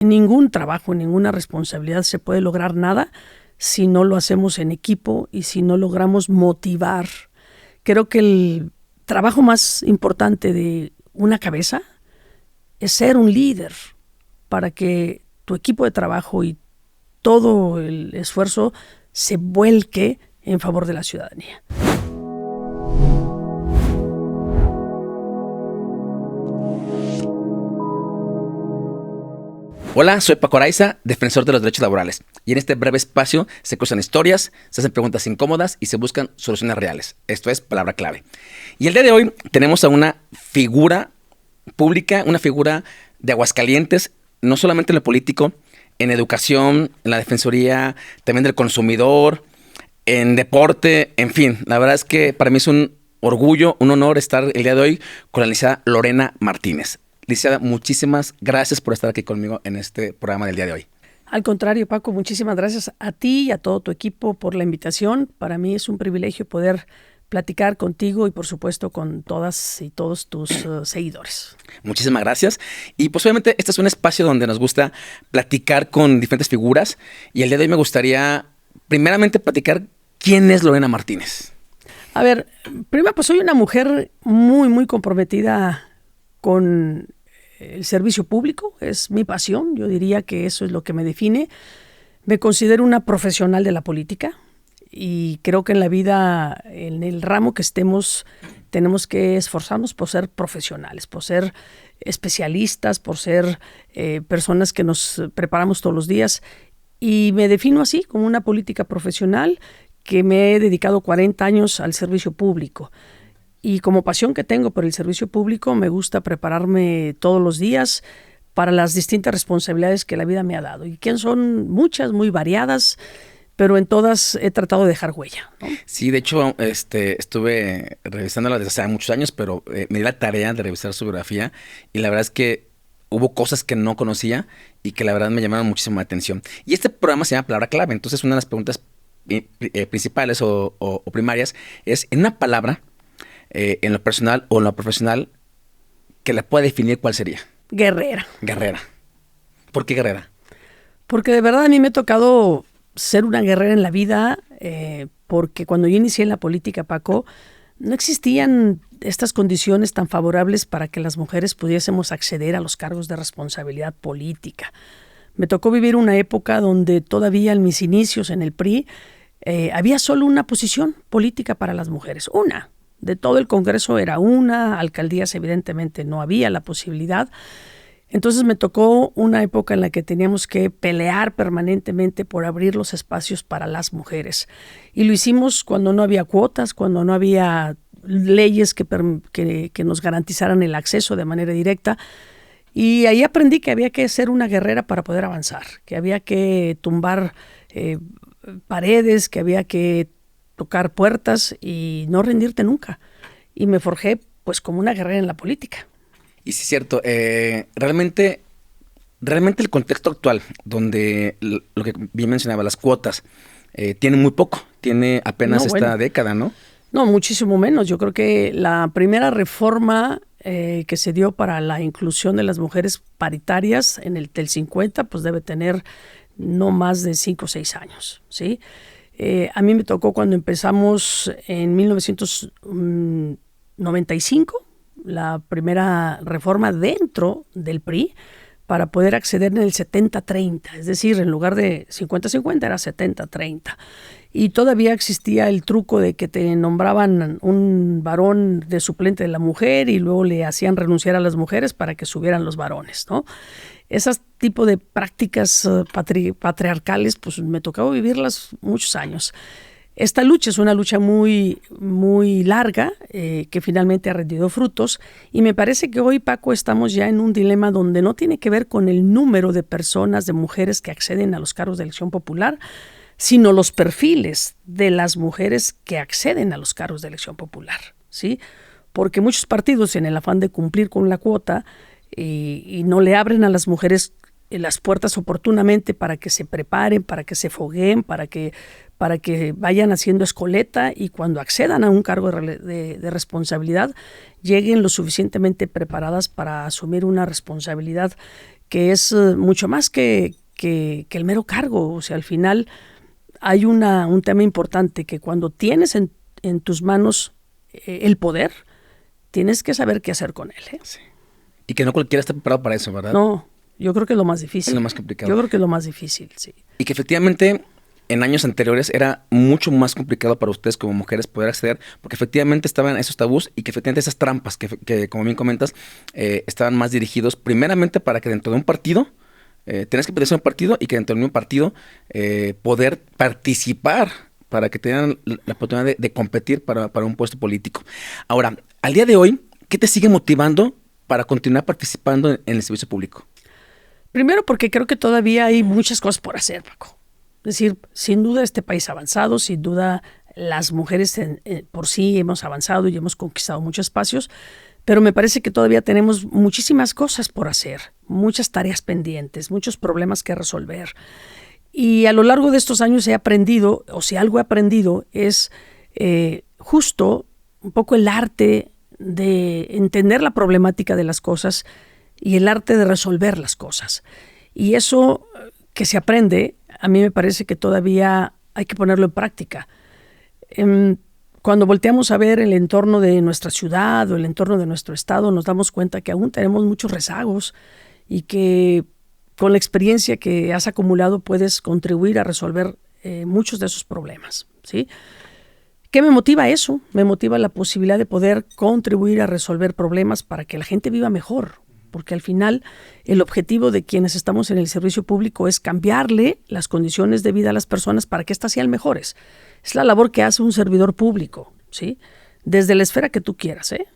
Ningún trabajo, ninguna responsabilidad se puede lograr nada si no lo hacemos en equipo y si no logramos motivar. Creo que el trabajo más importante de una cabeza es ser un líder para que tu equipo de trabajo y todo el esfuerzo se vuelque en favor de la ciudadanía. Hola, soy Paco Araiza, defensor de los derechos laborales. Y en este breve espacio se cruzan historias, se hacen preguntas incómodas y se buscan soluciones reales. Esto es Palabra Clave. Y el día de hoy tenemos a una figura pública, una figura de Aguascalientes, no solamente en lo político, en educación, en la defensoría, también del consumidor, en deporte, en fin. La verdad es que para mí es un orgullo, un honor estar el día de hoy con la licenciada Lorena Martínez. Licenciada, muchísimas gracias por estar aquí conmigo en este programa del día de hoy. Al contrario, Paco, muchísimas gracias a ti y a todo tu equipo por la invitación. Para mí es un privilegio poder platicar contigo y, por supuesto, con todas y todos tus seguidores. Muchísimas gracias. Y pues obviamente este es un espacio donde nos gusta platicar con diferentes figuras. Y el día de hoy me gustaría primeramente platicar quién es Lorena Martínez. A ver, primero pues soy una mujer muy comprometida con el servicio público, es mi pasión, yo diría que eso es lo que me define. Me considero una profesional de la política y creo que en la vida, en el ramo que estemos, tenemos que esforzarnos por ser profesionales, por ser especialistas, por ser personas que nos preparamos todos los días. Y me defino así, como una política profesional que me he dedicado 40 años al servicio público. Y como pasión que tengo por el servicio público, me gusta prepararme todos los días para las distintas responsabilidades que la vida me ha dado. Y que son muchas, muy variadas, pero en todas he tratado de dejar huella, ¿no? Sí, de hecho, estuve revisándola desde hace muchos años, pero me di la tarea de revisar su biografía y la verdad es que hubo cosas que no conocía y que la verdad me llamaron muchísimo la atención. Y este programa se llama Palabra Clave, entonces una de las preguntas principales o primarias es, en una palabra, en lo personal o en lo profesional, que la pueda definir, ¿cuál sería? Guerrera. Guerrera. ¿Por qué guerrera? Porque de verdad a mí me ha tocado ser una guerrera en la vida, porque cuando yo inicié en la política, Paco, no existían estas condiciones tan favorables para que las mujeres pudiésemos acceder a los cargos de responsabilidad política. Me tocó vivir una época donde todavía en mis inicios en el PRI había solo una posición política para las mujeres, una. De todo el Congreso era una, alcaldías evidentemente no había la posibilidad. Entonces me tocó una época en la que teníamos que pelear permanentemente por abrir los espacios para las mujeres. Y lo hicimos cuando no había cuotas, cuando no había leyes que nos garantizaran el acceso de manera directa. Y ahí aprendí que había que ser una guerrera para poder avanzar, que había que tumbar paredes, que había que tocar puertas y no rendirte nunca. Y me forjé pues como una guerrera en la política. Y sí es cierto, realmente el contexto actual, donde lo que bien mencionaba, las cuotas, tiene muy poco, tiene apenas esta década, ¿no? No, muchísimo menos. Yo creo que la primera reforma que se dio para la inclusión de las mujeres paritarias en el del 50, pues debe tener no más de 5 o 6 años, ¿sí? A mí me tocó cuando empezamos en 1995, la primera reforma dentro del PRI para poder acceder en el 70-30, es decir, en lugar de 50-50 era 70-30. Y todavía existía el truco de que te nombraban un varón de suplente de la mujer y luego le hacían renunciar a las mujeres para que subieran los varones, ¿no? Esos tipos de prácticas patriarcales, pues me tocó vivirlas muchos años. Esta lucha es una lucha muy larga, que finalmente ha rendido frutos, y me parece que hoy, Paco, estamos ya en un dilema donde no tiene que ver con el número de personas, de mujeres que acceden a los cargos de elección popular, sino los perfiles de las mujeres que acceden a los cargos de elección popular, ¿sí? Porque muchos partidos, en el afán de cumplir con la cuota, y no le abren a las mujeres las puertas oportunamente para que se preparen, para que se fogueen, para que vayan haciendo escoleta y cuando accedan a un cargo de responsabilidad lleguen lo suficientemente preparadas para asumir una responsabilidad que es mucho más que el mero cargo. O sea, al final hay un tema importante, que cuando tienes en tus manos el poder, tienes que saber qué hacer con él. Sí. Y que no cualquiera está preparado para eso, ¿verdad? No, yo creo que es lo más difícil. Es lo más complicado. Yo creo que es lo más difícil, sí. Y que efectivamente en años anteriores era mucho más complicado para ustedes como mujeres poder acceder, porque efectivamente estaban esos tabús y que efectivamente esas trampas que como bien comentas, estaban más dirigidos primeramente para que dentro de un partido, tenías que pertenecer a un partido y que dentro de un partido poder participar para que tengan la oportunidad de competir para un puesto político. Ahora, al día de hoy, ¿qué te sigue motivando para continuar participando en el servicio público? Primero, porque creo que todavía hay muchas cosas por hacer, Paco. Es decir, sin duda este país ha avanzado, sin duda las mujeres por sí hemos avanzado y hemos conquistado muchos espacios, pero me parece que todavía tenemos muchísimas cosas por hacer, muchas tareas pendientes, muchos problemas que resolver. Y a lo largo de estos años he aprendido, o si algo he aprendido, es justo un poco el arte de entender la problemática de las cosas y el arte de resolver las cosas. Y eso que se aprende, a mí me parece que todavía hay que ponerlo en práctica. Cuando volteamos a ver el entorno de nuestra ciudad o el entorno de nuestro estado, nos damos cuenta que aún tenemos muchos rezagos y que con la experiencia que has acumulado puedes contribuir a resolver muchos de esos problemas, ¿sí? ¿Qué me motiva eso? Me motiva la posibilidad de poder contribuir a resolver problemas para que la gente viva mejor, porque al final el objetivo de quienes estamos en el servicio público es cambiarle las condiciones de vida a las personas para que éstas sean mejores. Es la labor que hace un servidor público, ¿sí? Desde la esfera que tú quieras, ¿eh?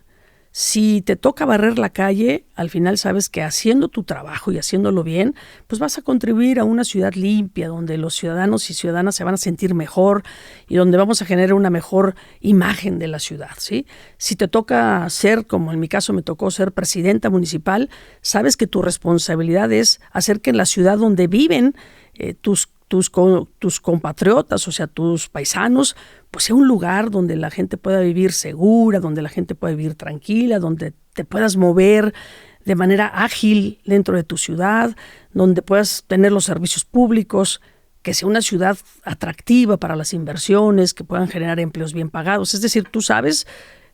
Si te toca barrer la calle, al final sabes que haciendo tu trabajo y haciéndolo bien, pues vas a contribuir a una ciudad limpia, donde los ciudadanos y ciudadanas se van a sentir mejor y donde vamos a generar una mejor imagen de la ciudad, ¿sí? Si te toca ser, como en mi caso me tocó ser presidenta municipal, sabes que tu responsabilidad es hacer que en la ciudad donde viven tus compatriotas, o sea, tus paisanos, pues sea un lugar donde la gente pueda vivir segura, donde la gente pueda vivir tranquila, donde te puedas mover de manera ágil dentro de tu ciudad, donde puedas tener los servicios públicos, que sea una ciudad atractiva para las inversiones, que puedan generar empleos bien pagados. Es decir, tú sabes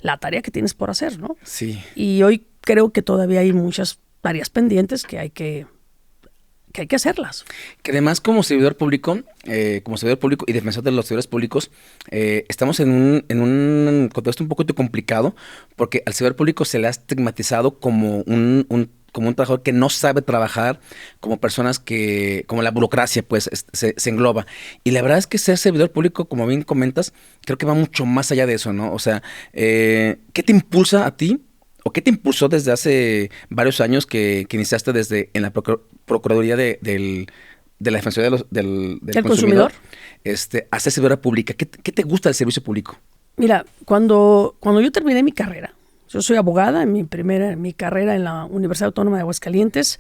la tarea que tienes por hacer, ¿no? Sí. Y hoy creo que todavía hay muchas tareas pendientes que hay que hacerlas. Que además como servidor público y defensor de los servidores públicos, estamos en un contexto un poquito complicado, porque al servidor público se le ha estigmatizado como un trabajador que no sabe trabajar, como personas como la burocracia, pues, se engloba. Y la verdad es que ser servidor público, como bien comentas, creo que va mucho más allá de eso, ¿no? O sea, ¿qué te impulsa a ti? ¿O qué te impulsó desde hace varios años que iniciaste en la Procuraduría de la Defensoría del Consumidor? A ser servidora pública. ¿Qué te gusta del servicio público? Mira, cuando yo terminé mi carrera, yo soy abogada, mi carrera en la Universidad Autónoma de Aguascalientes,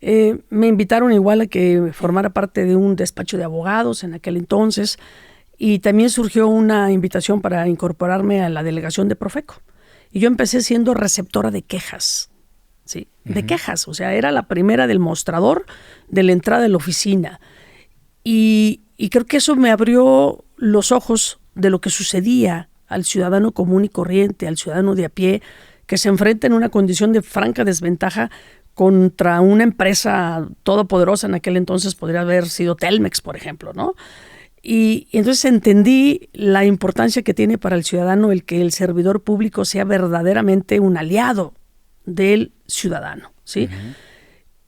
me invitaron igual a que formara parte de un despacho de abogados en aquel entonces, y también surgió una invitación para incorporarme a la delegación de Profeco. Y yo empecé siendo receptora de quejas, ¿sí? De quejas, o sea, era la primera del mostrador de la entrada de la oficina. Y creo que eso me abrió los ojos de lo que sucedía al ciudadano común y corriente, al ciudadano de a pie, que se enfrenta en una condición de franca desventaja contra una empresa todopoderosa. En aquel entonces podría haber sido Telmex, por ejemplo, ¿no? Y entonces entendí la importancia que tiene para el ciudadano el que el servidor público sea verdaderamente un aliado del ciudadano, ¿sí? Uh-huh.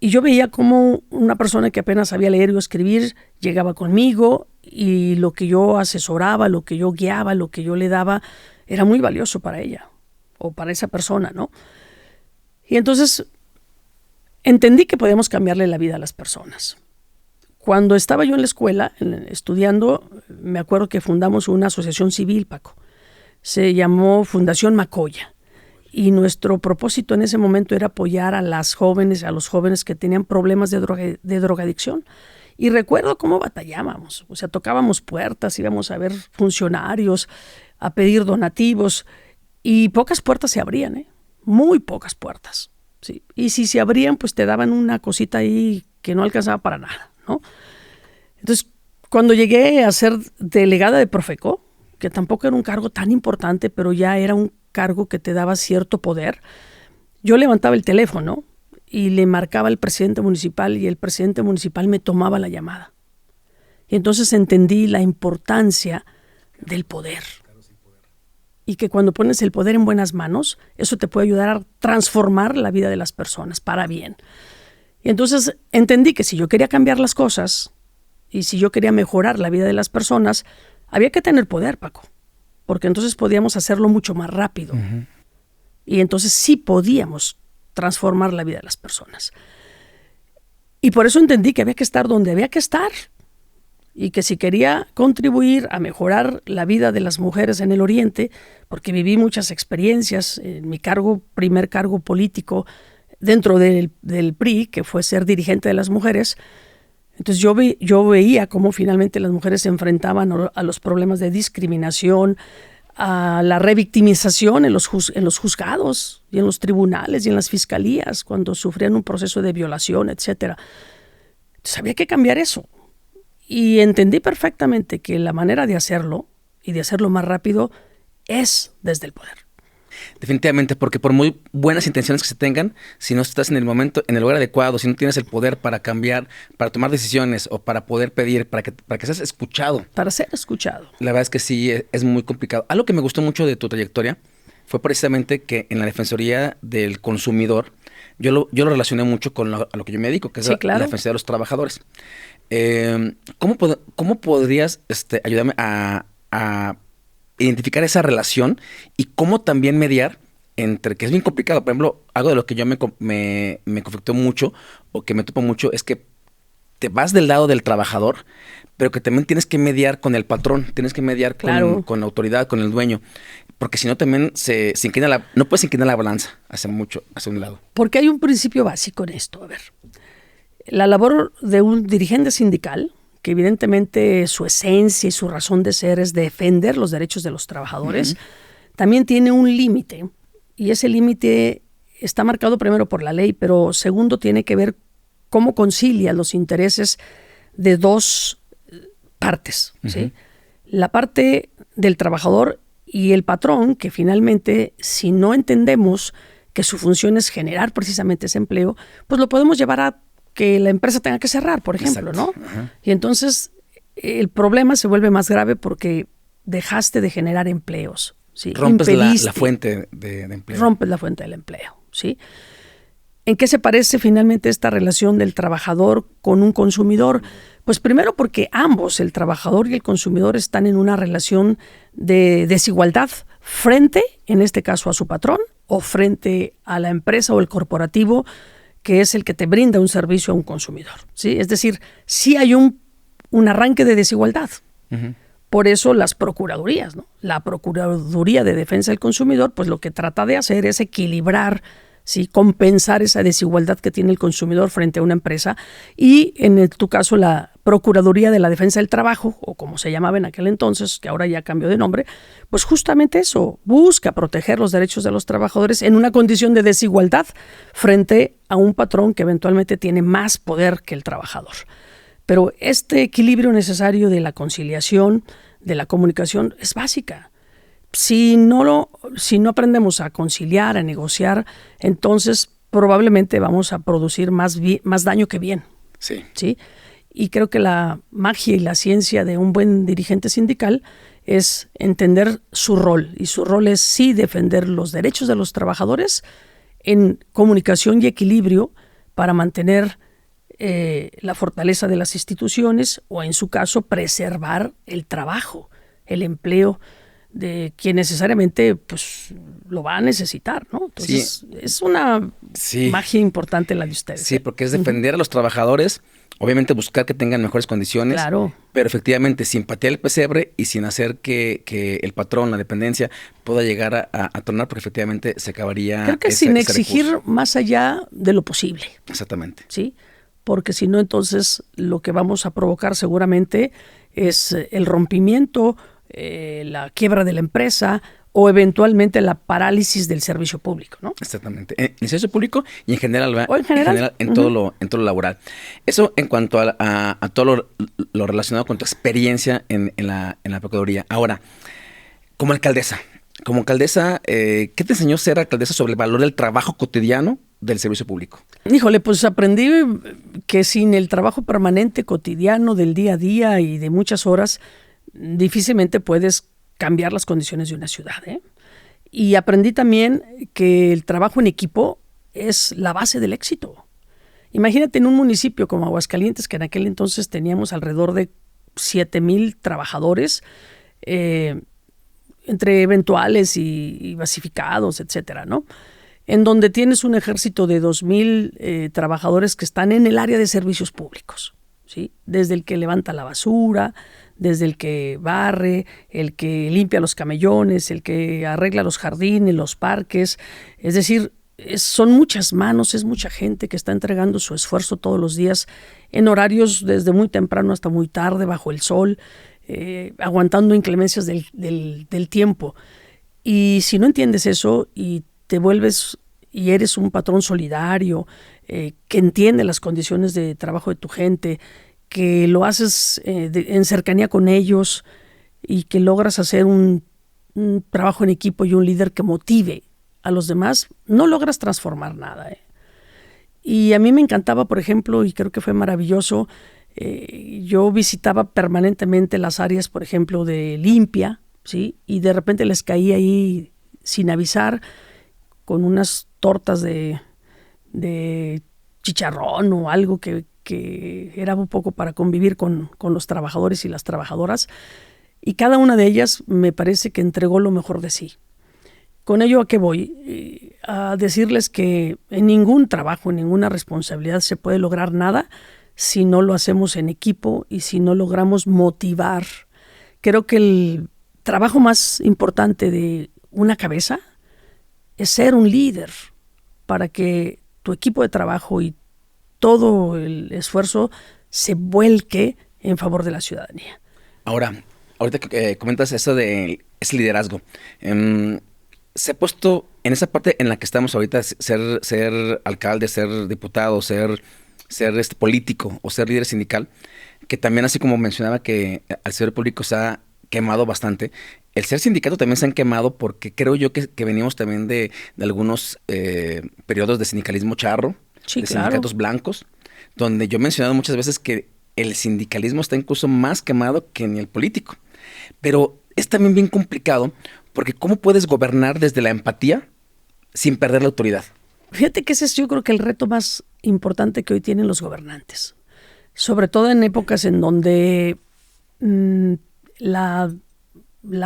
Y yo veía cómo una persona que apenas sabía leer o escribir llegaba conmigo, y lo que yo asesoraba, lo que yo guiaba, lo que yo le daba, era muy valioso para ella o para esa persona, ¿no? Y entonces entendí que podíamos cambiarle la vida a las personas. Cuando estaba yo en la escuela, estudiando, me acuerdo que fundamos una asociación civil, Paco. Se llamó Fundación Macoya. Y nuestro propósito en ese momento era apoyar a los jóvenes que tenían problemas de drogadicción. Y recuerdo cómo batallábamos. O sea, tocábamos puertas, íbamos a ver funcionarios, a pedir donativos. Y pocas puertas se abrían, muy pocas puertas. ¿sí? Y si se abrían, pues te daban una cosita ahí que no alcanzaba para nada, ¿no? Entonces, cuando llegué a ser delegada de Profeco, que tampoco era un cargo tan importante, pero ya era un cargo que te daba cierto poder, yo levantaba el teléfono y le marcaba al presidente municipal y el presidente municipal me tomaba la llamada. Y entonces entendí la importancia del poder. Y que cuando pones el poder en buenas manos, eso te puede ayudar a transformar la vida de las personas para bien. Y entonces entendí que si yo quería cambiar las cosas y si yo quería mejorar la vida de las personas, había que tener poder, Paco, porque entonces podíamos hacerlo mucho más rápido. Uh-huh. Y entonces sí podíamos transformar la vida de las personas. Y por eso entendí que había que estar donde había que estar y que si quería contribuir a mejorar la vida de las mujeres en el Oriente, porque viví muchas experiencias en mi primer cargo político dentro del PRI, que fue ser dirigente de las mujeres. Entonces yo veía cómo finalmente las mujeres se enfrentaban a los problemas de discriminación, a la revictimización en los juzgados y en los tribunales y en las fiscalías cuando sufrían un proceso de violación, etc. Entonces había que cambiar eso. Y entendí perfectamente que la manera de hacerlo y de hacerlo más rápido es desde el poder. Definitivamente, porque por muy buenas intenciones que se tengan, si no estás en el momento, en el lugar adecuado, si no tienes el poder para cambiar, para tomar decisiones o para poder pedir, para que seas escuchado. Para ser escuchado. La verdad es que sí, es muy complicado. Algo que me gustó mucho de tu trayectoria fue precisamente que en la Defensoría del Consumidor, yo lo relacioné mucho con a lo que yo me dedico, que es la Defensoría de los Trabajadores. ¿Cómo podrías ayudarme a identificar esa relación y cómo también mediar entre, que es bien complicado? Por ejemplo, algo de lo que yo me conflictó mucho o que me topo mucho es que te vas del lado del trabajador, pero que también tienes que mediar con el patrón, tienes que mediar con la autoridad, con el dueño, porque si no también se inclina no puedes inclinar la balanza hacia un lado. Porque hay un principio básico en esto. A ver, la labor de un dirigente sindical, que evidentemente su esencia y su razón de ser es defender los derechos de los trabajadores, también tiene un límite. Y ese límite está marcado primero por la ley, pero segundo tiene que ver cómo concilia los intereses de dos partes, ¿sí? La parte del trabajador y el patrón, que finalmente, si no entendemos que su función es generar precisamente ese empleo, pues lo podemos llevar a que la empresa tenga que cerrar, por ejemplo, ¿no? Y entonces el problema se vuelve más grave porque dejaste de generar empleos, ¿sí? Rompes la fuente de empleo. Rompes la fuente del empleo, ¿sí? ¿En qué se parece finalmente esta relación del trabajador con un consumidor? Pues primero porque ambos, el trabajador y el consumidor, están en una relación de desigualdad frente, en este caso, a su patrón o frente a la empresa o el corporativo que es el que te brinda un servicio a un consumidor, ¿sí? Es decir, sí hay un arranque de desigualdad. Por eso las procuradurías, ¿no? La Procuraduría de Defensa del Consumidor, pues lo que trata de hacer es equilibrar, ¿sí? Compensar esa desigualdad que tiene el consumidor frente a una empresa. Y en tu caso, la Procuraduría de la Defensa del Trabajo, o como se llamaba en aquel entonces, que ahora ya cambió de nombre, pues justamente eso, busca proteger los derechos de los trabajadores en una condición de desigualdad frente a un patrón que eventualmente tiene más poder que el trabajador. Pero este equilibrio necesario de la conciliación, de la comunicación, es básica. Si no aprendemos a conciliar, a negociar, entonces probablemente vamos a producir más daño que bien. Sí. ¿Sí? Y creo que la magia y la ciencia de un buen dirigente sindical es entender su rol. Y su rol es sí defender los derechos de los trabajadores en comunicación y equilibrio para mantener la fortaleza de las instituciones o, en su caso, preservar el trabajo, el empleo de quien necesariamente pues lo va a necesitar, ¿no? Entonces es una magia importante la de ustedes. Sí, porque es defender a los trabajadores, obviamente buscar que tengan mejores condiciones, claro, pero efectivamente sin patear el pesebre y sin hacer que el patrón, la dependencia, pueda llegar a tronar, porque efectivamente se acabaría. Creo que sin exigir más allá de lo posible. Exactamente. Sí, porque si no, entonces lo que vamos a provocar seguramente es el rompimiento, la quiebra de la empresa o eventualmente la parálisis del servicio público, ¿no? Exactamente. En el servicio público y en general, ¿verdad? O en general. En todo lo laboral. Eso en cuanto a todo lo relacionado con tu experiencia en la Procuraduría. Ahora, como alcaldesa, ¿qué te enseñó ser alcaldesa sobre el valor del trabajo cotidiano del servicio público? Híjole, pues aprendí que sin el trabajo permanente, cotidiano, del día a día y de muchas horas, difícilmente puedes cambiar las condiciones de una ciudad, ¿eh? Y aprendí también que el trabajo en equipo es la base del éxito. Imagínate en un municipio como Aguascalientes, que en aquel entonces teníamos alrededor de 7,000 trabajadores, entre eventuales y basificados, etcétera, ¿no? En donde tienes un ejército de 2,000 trabajadores que están en el área de servicios públicos, ¿sí? Desde el que levanta la basura, desde el que barre, el que limpia los camellones, el que arregla los jardines, los parques. Es decir, son muchas manos, es mucha gente que está entregando su esfuerzo todos los días en horarios desde muy temprano hasta muy tarde, bajo el sol, aguantando inclemencias del tiempo. Y si no entiendes eso y te vuelves y eres un patrón solidario, que entiende las condiciones de trabajo de tu gente, que lo haces en cercanía con ellos y que logras hacer un trabajo en equipo y un líder que motive a los demás, no logras transformar nada, ¿eh? Y a mí me encantaba, por ejemplo, y creo que fue maravilloso, yo visitaba permanentemente las áreas, por ejemplo, de limpia, ¿sí? Y de repente les caía ahí sin avisar con unas tortas de chicharrón o algo que era un poco para convivir con los trabajadores y las trabajadoras, y cada una de ellas me parece que entregó lo mejor de sí. ¿Con ello a qué voy? A decirles que en ningún trabajo, en ninguna responsabilidad se puede lograr nada si no lo hacemos en equipo y si no logramos motivar. Creo que el trabajo más importante de una cabeza es ser un líder para que tu equipo de trabajo y todo el esfuerzo se vuelque en favor de la ciudadanía. Ahora, ahorita que comentas eso de ese liderazgo, se ha puesto en esa parte en la que estamos ahorita, ser alcalde, ser diputado, ser político o ser líder sindical, que también, así como mencionaba que al ser público se ha quemado bastante, el ser sindicato también se han quemado, porque creo yo que venimos también de algunos periodos de sindicalismo charro, sí, de claro. sindicatos blancos, donde yo he mencionado muchas veces que el sindicalismo está incluso más quemado que ni el político. Pero es también bien complicado, porque ¿cómo puedes gobernar desde la empatía sin perder la autoridad? Fíjate que ese es, yo creo, que el reto más importante que hoy tienen los gobernantes, sobre todo en épocas en donde la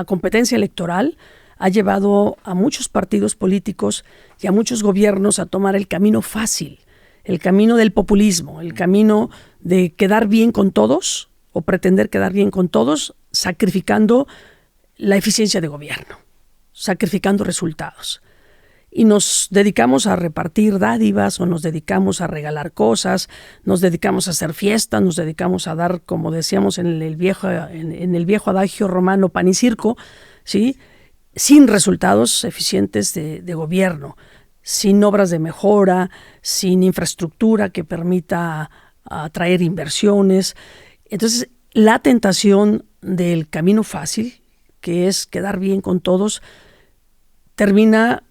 competencia electoral ha llevado a muchos partidos políticos y a muchos gobiernos a tomar el camino fácil, el camino del populismo, el camino de quedar bien con todos o pretender quedar bien con todos, sacrificando la eficiencia de gobierno, sacrificando resultados. Y nos dedicamos a repartir dádivas o nos dedicamos a regalar cosas, nos dedicamos a hacer fiestas, nos dedicamos a dar, como decíamos en el viejo adagio romano, pan y circo, ¿sí? Sin resultados eficientes de gobierno, sin obras de mejora, sin infraestructura que permita atraer inversiones. Entonces, la tentación del camino fácil, que es quedar bien con todos, termina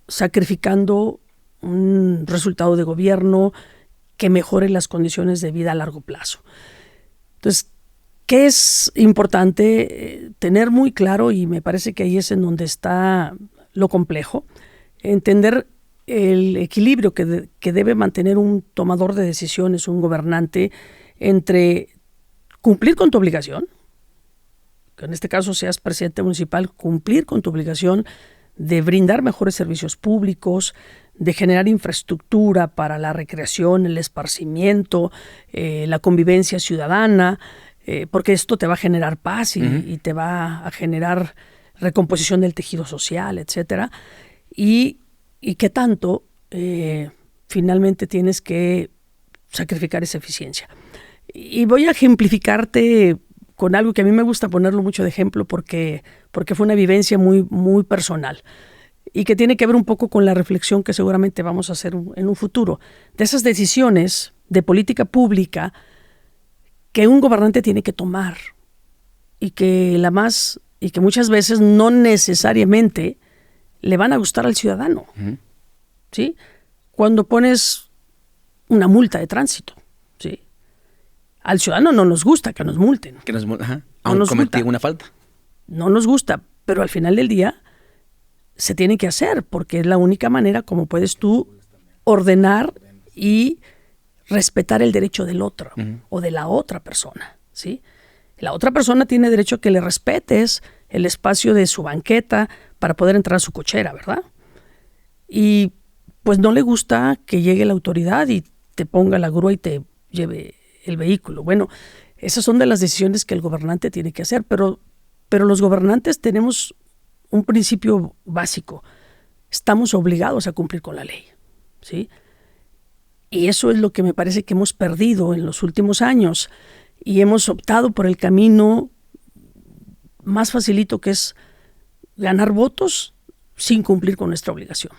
sacrificando un resultado de gobierno que mejore las condiciones de vida a largo plazo. Entonces, ¿qué es importante? Tener muy claro, y me parece que ahí es en donde está lo complejo, entender el equilibrio que debe mantener un tomador de decisiones, un gobernante, entre cumplir con tu obligación, que en este caso seas presidente municipal, cumplir con tu obligación de brindar mejores servicios públicos, de generar infraestructura para la recreación, el esparcimiento, la convivencia ciudadana, porque esto te va a generar paz y te va a generar recomposición del tejido social, etcétera. Y qué tanto finalmente tienes que sacrificar esa eficiencia. Y voy a ejemplificarte con algo que a mí me gusta ponerlo mucho de ejemplo porque fue una vivencia muy, muy personal y que tiene que ver un poco con la reflexión que seguramente vamos a hacer en un futuro, de esas decisiones de política pública que un gobernante tiene que tomar y que muchas veces no necesariamente le van a gustar al ciudadano. Ujú. ¿Sí? Cuando pones una multa de tránsito, ¿sí? Al ciudadano no nos gusta que nos multen. Que nos, ajá, No aún nos cometí gusta. una falta. No nos gusta, pero al final del día se tiene que hacer porque es la única manera como puedes tú ordenar y respetar el derecho del otro o de la otra persona, ¿sí? La otra persona tiene derecho a que le respetes el espacio de su banqueta para poder entrar a su cochera, ¿verdad? Y pues no le gusta que llegue la autoridad y te ponga la grúa y te lleve el vehículo. Bueno, esas son de las decisiones que el gobernante tiene que hacer, pero los gobernantes tenemos un principio básico. Estamos obligados a cumplir con la ley, ¿sí? Y eso es lo que me parece que hemos perdido en los últimos años y hemos optado por el camino más facilito, que es ganar votos sin cumplir con nuestra obligación.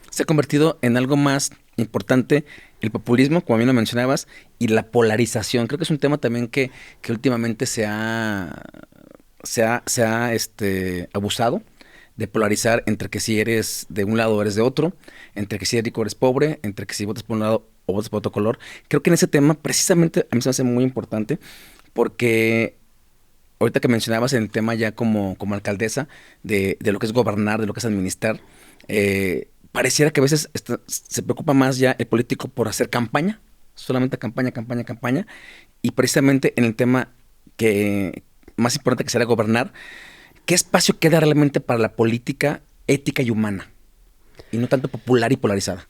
Se ha convertido en algo más importante el populismo, como bien lo mencionabas, y la polarización. Creo que es un tema también que últimamente se ha abusado de polarizar entre que si eres de un lado o eres de otro, entre que si eres rico o eres pobre, entre que si votas por un lado o votas por otro color. Creo que en ese tema precisamente a mí se me hace muy importante porque ahorita que mencionabas en el tema ya como alcaldesa de lo que es gobernar, de lo que es administrar, pareciera que a veces se preocupa más ya el político por hacer campaña, solamente campaña, y precisamente en el tema que más importante que será gobernar, ¿qué espacio queda realmente para la política ética y humana? Y no tanto popular y polarizada.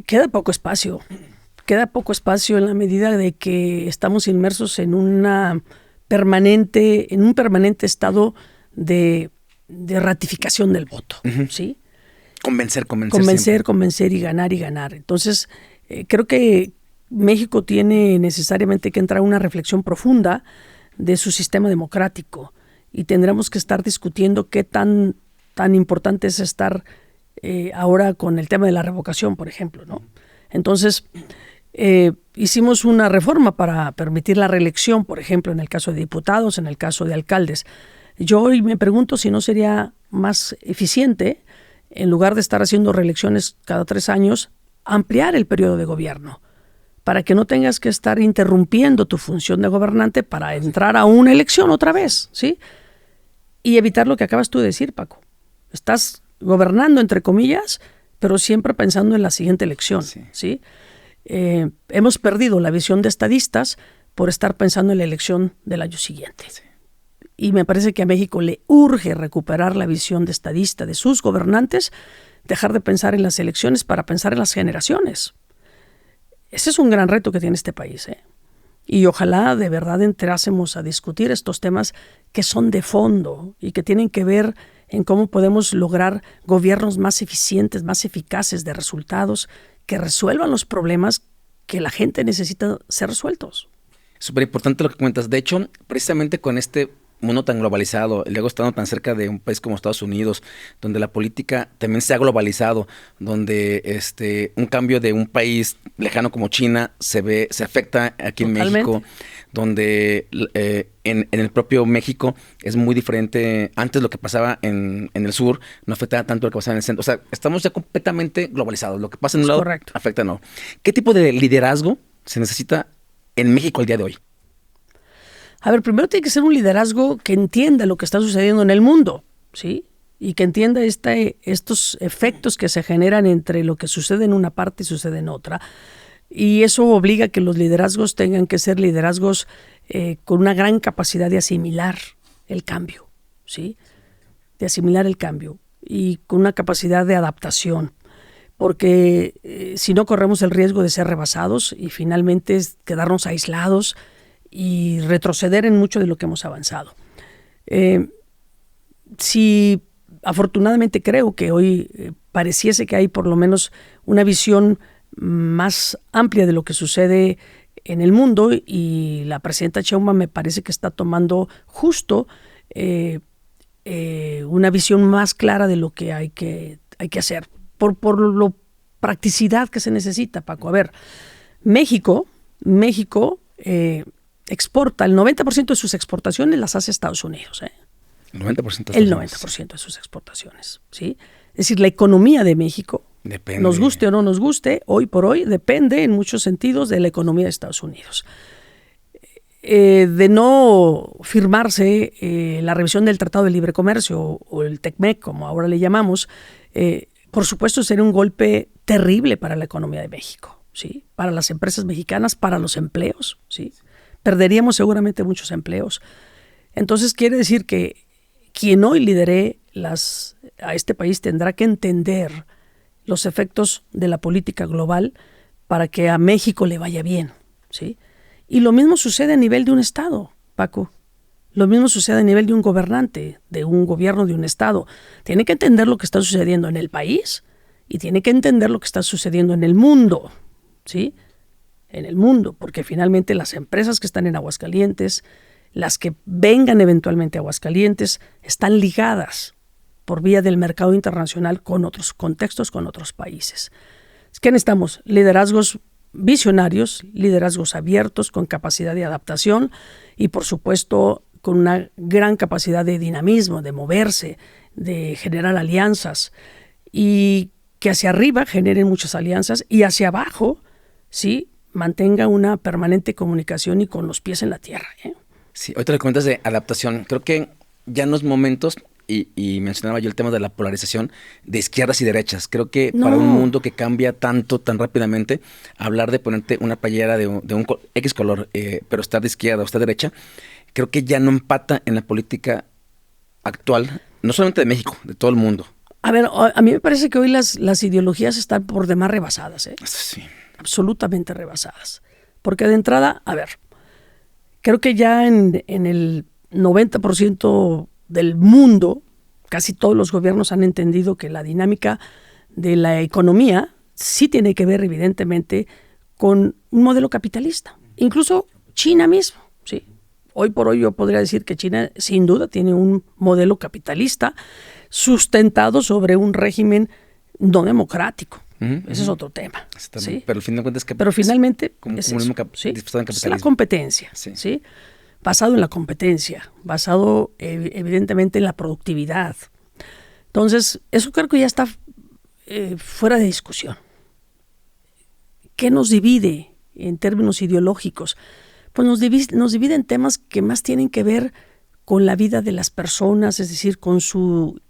Queda poco espacio en la medida de que estamos inmersos en un permanente estado de ratificación del voto, ¿sí? Convencer Convencer y ganar. Entonces, creo que México tiene necesariamente que entrar a una reflexión profunda de su sistema democrático y tendremos que estar discutiendo qué tan importante es estar ahora con el tema de la revocación, por ejemplo, ¿no? Entonces, hicimos una reforma para permitir la reelección, por ejemplo, en el caso de diputados, en el caso de alcaldes. Yo hoy me pregunto si no sería más eficiente, en lugar de estar haciendo reelecciones cada 3 años, ampliar el periodo de gobierno, para que no tengas que estar interrumpiendo tu función de gobernante para entrar a una elección otra vez, ¿sí? Y evitar lo que acabas tú de decir, Paco. Estás gobernando, entre comillas, pero siempre pensando en la siguiente elección, ¿sí? Hemos perdido la visión de estadistas por estar pensando en la elección del año siguiente. Sí. Y me parece que a México le urge recuperar la visión de estadista de sus gobernantes, dejar de pensar en las elecciones para pensar en las generaciones. Ese es un gran reto que tiene este país, ¿eh? Y ojalá de verdad entrásemos a discutir estos temas que son de fondo y que tienen que ver en cómo podemos lograr gobiernos más eficientes, más eficaces de resultados, que resuelvan los problemas que la gente necesita ser resueltos. Súper importante lo que cuentas. De hecho, precisamente con este mundo tan globalizado, y luego estando tan cerca de un país como Estados Unidos, donde la política también se ha globalizado, donde un cambio de un país lejano como China se afecta aquí en México, donde en el propio México es muy diferente. Antes lo que pasaba en el sur no afectaba tanto lo que pasaba en el centro. O sea, estamos ya completamente globalizados. Lo que pasa en un lado afecta en otro. ¿Qué tipo de liderazgo se necesita en México el día de hoy? A ver, primero tiene que ser un liderazgo que entienda lo que está sucediendo en el mundo, ¿sí? Y que entienda estos efectos que se generan entre lo que sucede en una parte y sucede en otra. Y eso obliga a que los liderazgos tengan que ser liderazgos con una gran capacidad de asimilar el cambio, ¿sí? De asimilar el cambio y con una capacidad de adaptación. Porque si no corremos el riesgo de ser rebasados y finalmente quedarnos aislados y retroceder en mucho de lo que hemos avanzado. Si afortunadamente creo que hoy pareciese que hay por lo menos una visión más amplia de lo que sucede en el mundo, y la presidenta Sheinbaum me parece que está tomando justo una visión más clara de lo que hay que hacer, por la practicidad que se necesita, Paco. A ver, México exporta, el 90% de sus exportaciones las hace Estados Unidos. El 90%. El 90% de sus exportaciones, ¿sí? Es decir, la economía de México, depende. Nos guste o no nos guste, hoy por hoy depende en muchos sentidos de la economía de Estados Unidos. De no firmarse la revisión del Tratado de Libre Comercio o el TECMEC, como ahora le llamamos, por supuesto sería un golpe terrible para la economía de México, ¿sí? Para las empresas mexicanas, para los empleos, ¿sí? Perderíamos seguramente muchos empleos. Entonces quiere decir que quien hoy lidere a este país tendrá que entender los efectos de la política global para que a México le vaya bien, ¿sí? Y lo mismo sucede a nivel de un Estado, Paco. Lo mismo sucede a nivel de un gobernante, de un gobierno, de un Estado. Tiene que entender lo que está sucediendo en el país y tiene que entender lo que está sucediendo en el mundo, ¿sí? En el mundo, porque finalmente las empresas que están en Aguascalientes, las que vengan eventualmente a Aguascalientes, están ligadas por vía del mercado internacional con otros contextos, con otros países. ¿Qué necesitamos? Liderazgos visionarios, liderazgos abiertos, con capacidad de adaptación y, por supuesto, con una gran capacidad de dinamismo, de moverse, de generar alianzas, y que hacia arriba generen muchas alianzas y hacia abajo, sí, mantenga una permanente comunicación y con los pies en la tierra. Sí, ahorita le comentas de adaptación. Creo que ya en los momentos, y mencionaba yo el tema de la polarización de izquierdas y derechas. Creo que para un mundo que cambia tanto, tan rápidamente, hablar de ponerte una playera de un X color, pero estar de izquierda o estar de derecha, creo que ya no empata en la política actual, no solamente de México, de todo el mundo. A ver, a mí me parece que hoy las ideologías están por demás rebasadas, Sí. Absolutamente rebasadas. Porque de entrada, a ver, creo que ya en el 90% del mundo, casi todos los gobiernos han entendido que la dinámica de la economía sí tiene que ver evidentemente con un modelo capitalista. Incluso China mismo, ¿sí? Hoy por hoy yo podría decir que China sin duda tiene un modelo capitalista sustentado sobre un régimen no democrático. Ese es otro tema. ¿Sí? Pero al fin de cuentas finalmente es la competencia, ¿sí? Basado en la competencia, basado evidentemente en la productividad. Entonces, eso creo que ya está fuera de discusión. ¿Qué nos divide en términos ideológicos? Pues nos divide en temas que más tienen que ver con la vida de las personas, es decir, con su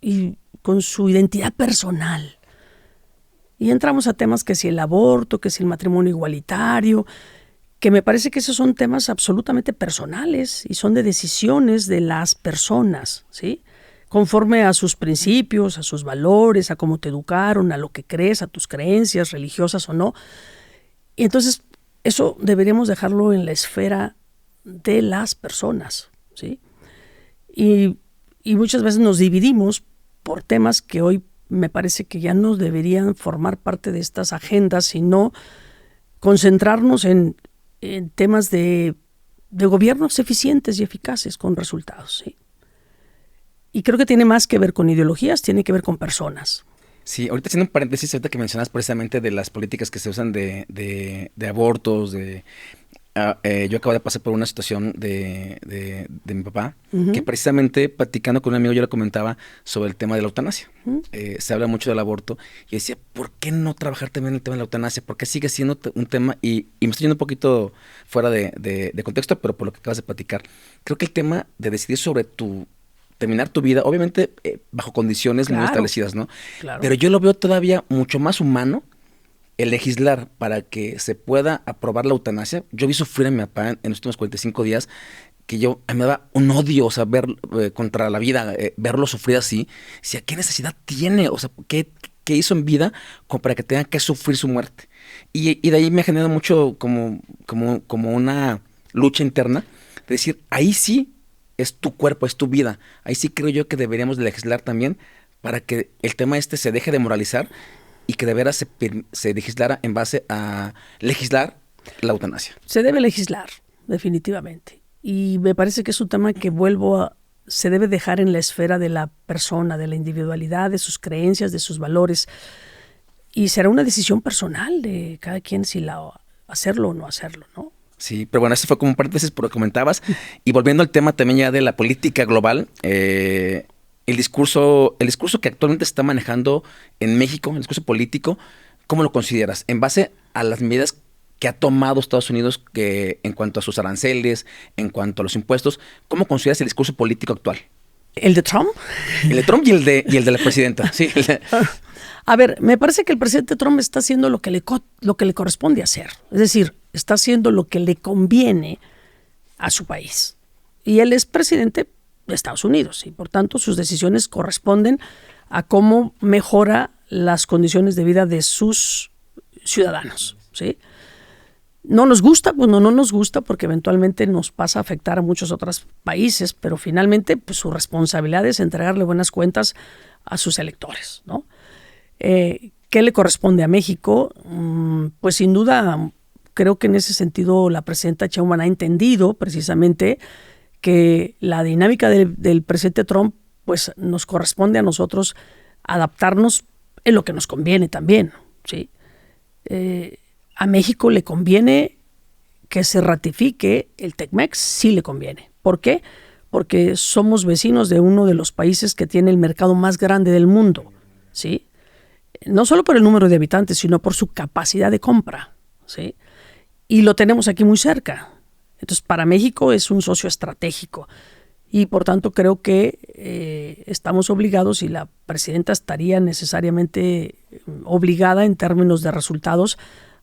identidad personal. Y entramos a temas que si el aborto, que si el matrimonio igualitario, que me parece que esos son temas absolutamente personales y son de decisiones de las personas, ¿sí? Conforme a sus principios, a sus valores, a cómo te educaron, a lo que crees, a tus creencias religiosas o no. Y entonces eso deberíamos dejarlo en la esfera de las personas, ¿sí? Y muchas veces nos dividimos por temas que hoy me parece que ya no deberían formar parte de estas agendas, sino concentrarnos en temas de gobiernos eficientes y eficaces con resultados, ¿sí? Y creo que tiene más que ver con ideologías, tiene que ver con personas. Sí, ahorita haciendo un paréntesis, ahorita que mencionas precisamente de las políticas que se usan de abortos, yo acabo de pasar por una situación de mi papá, que precisamente platicando con un amigo yo le comentaba sobre el tema de la eutanasia. Se habla mucho del aborto y decía, ¿por qué no trabajar también el tema de la eutanasia? ¿Por qué sigue siendo un tema? Y me estoy yendo un poquito fuera de contexto, pero por lo que acabas de platicar. Creo que el tema de decidir sobre terminar tu vida, obviamente bajo condiciones muy establecidas, ¿no? Claro. Pero yo lo veo todavía mucho más humano el legislar para que se pueda aprobar la eutanasia. Yo vi sufrir a mi papá en los últimos 45 días, que me daba un odio, o sea, ver contra la vida, verlo sufrir así. Decía, ¿qué necesidad tiene? O sea, ¿qué hizo en vida como para que tenga que sufrir su muerte? Y de ahí me ha generado mucho como una lucha interna, de decir, ahí sí es tu cuerpo, es tu vida. Ahí sí creo yo que deberíamos legislar también para que el tema se deje de moralizar y que de veras se legislara en base a legislar la eutanasia? Se debe legislar, definitivamente. Y me parece que es un tema que se debe dejar en la esfera de la persona, de la individualidad, de sus creencias, de sus valores. Y será una decisión personal de cada quien si hacerlo o no hacerlo, ¿no? Sí, pero bueno, eso fue como un paréntesis por lo que comentabas. Y volviendo al tema también ya de la política global, el discurso que actualmente se está manejando en México, el discurso político, ¿cómo lo consideras? En base a las medidas que ha tomado Estados Unidos en cuanto a sus aranceles, en cuanto a los impuestos, ¿cómo consideras el discurso político actual? ¿El de Trump? El de Trump y el de la presidenta, sí. A ver, me parece que el presidente Trump está haciendo lo que le corresponde hacer. Es decir, está haciendo lo que le conviene a su país. Y él es presidente de Estados Unidos y por tanto sus decisiones corresponden a cómo mejora las condiciones de vida de sus ciudadanos, ¿sí? No nos gusta, pues no nos gusta porque eventualmente nos pasa a afectar a muchos otros países, pero finalmente pues su responsabilidad es entregarle buenas cuentas a sus electores, ¿no? ¿Qué le corresponde a México? Pues sin duda creo que en ese sentido la presidenta Sheinbaum ha entendido precisamente que la dinámica del presidente Trump pues nos corresponde a nosotros adaptarnos en lo que nos conviene también, ¿sí? A México le conviene que se ratifique el TECMEC, sí le conviene. ¿Por qué? Porque somos vecinos de uno de los países que tiene el mercado más grande del mundo, ¿sí? No solo por el número de habitantes, sino por su capacidad de compra, ¿sí? Y lo tenemos aquí muy cerca. Entonces, para México es un socio estratégico y, por tanto, creo que estamos obligados y la presidenta estaría necesariamente obligada en términos de resultados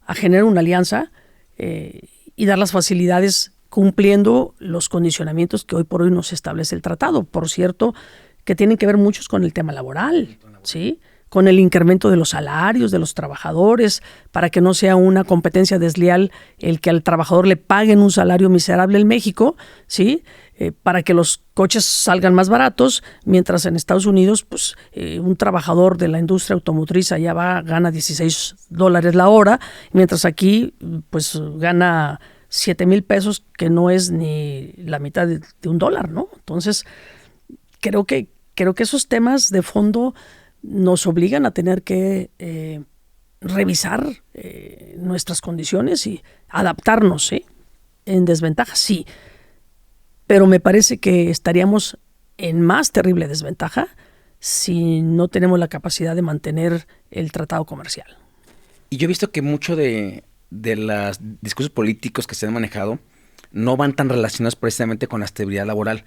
a generar una alianza y dar las facilidades cumpliendo los condicionamientos que hoy por hoy nos establece el tratado. Por cierto, que tienen que ver muchos con el tema laboral, ¿sí? Con el incremento de los salarios de los trabajadores, para que no sea una competencia desleal el que al trabajador le paguen un salario miserable en México, ¿sí? Para que los coches salgan más baratos, mientras en Estados Unidos pues, un trabajador de la industria automotriz allá gana $16 la hora, mientras aquí pues gana 7,000 pesos, que no es ni la mitad de $1, ¿no? Entonces, creo que esos temas de fondo nos obligan a tener que revisar nuestras condiciones y adaptarnos, ¿sí? En desventaja, sí. Pero me parece que estaríamos en más terrible desventaja si no tenemos la capacidad de mantener el tratado comercial. Y yo he visto que mucho de los discursos políticos que se han manejado no van tan relacionados precisamente con la estabilidad laboral.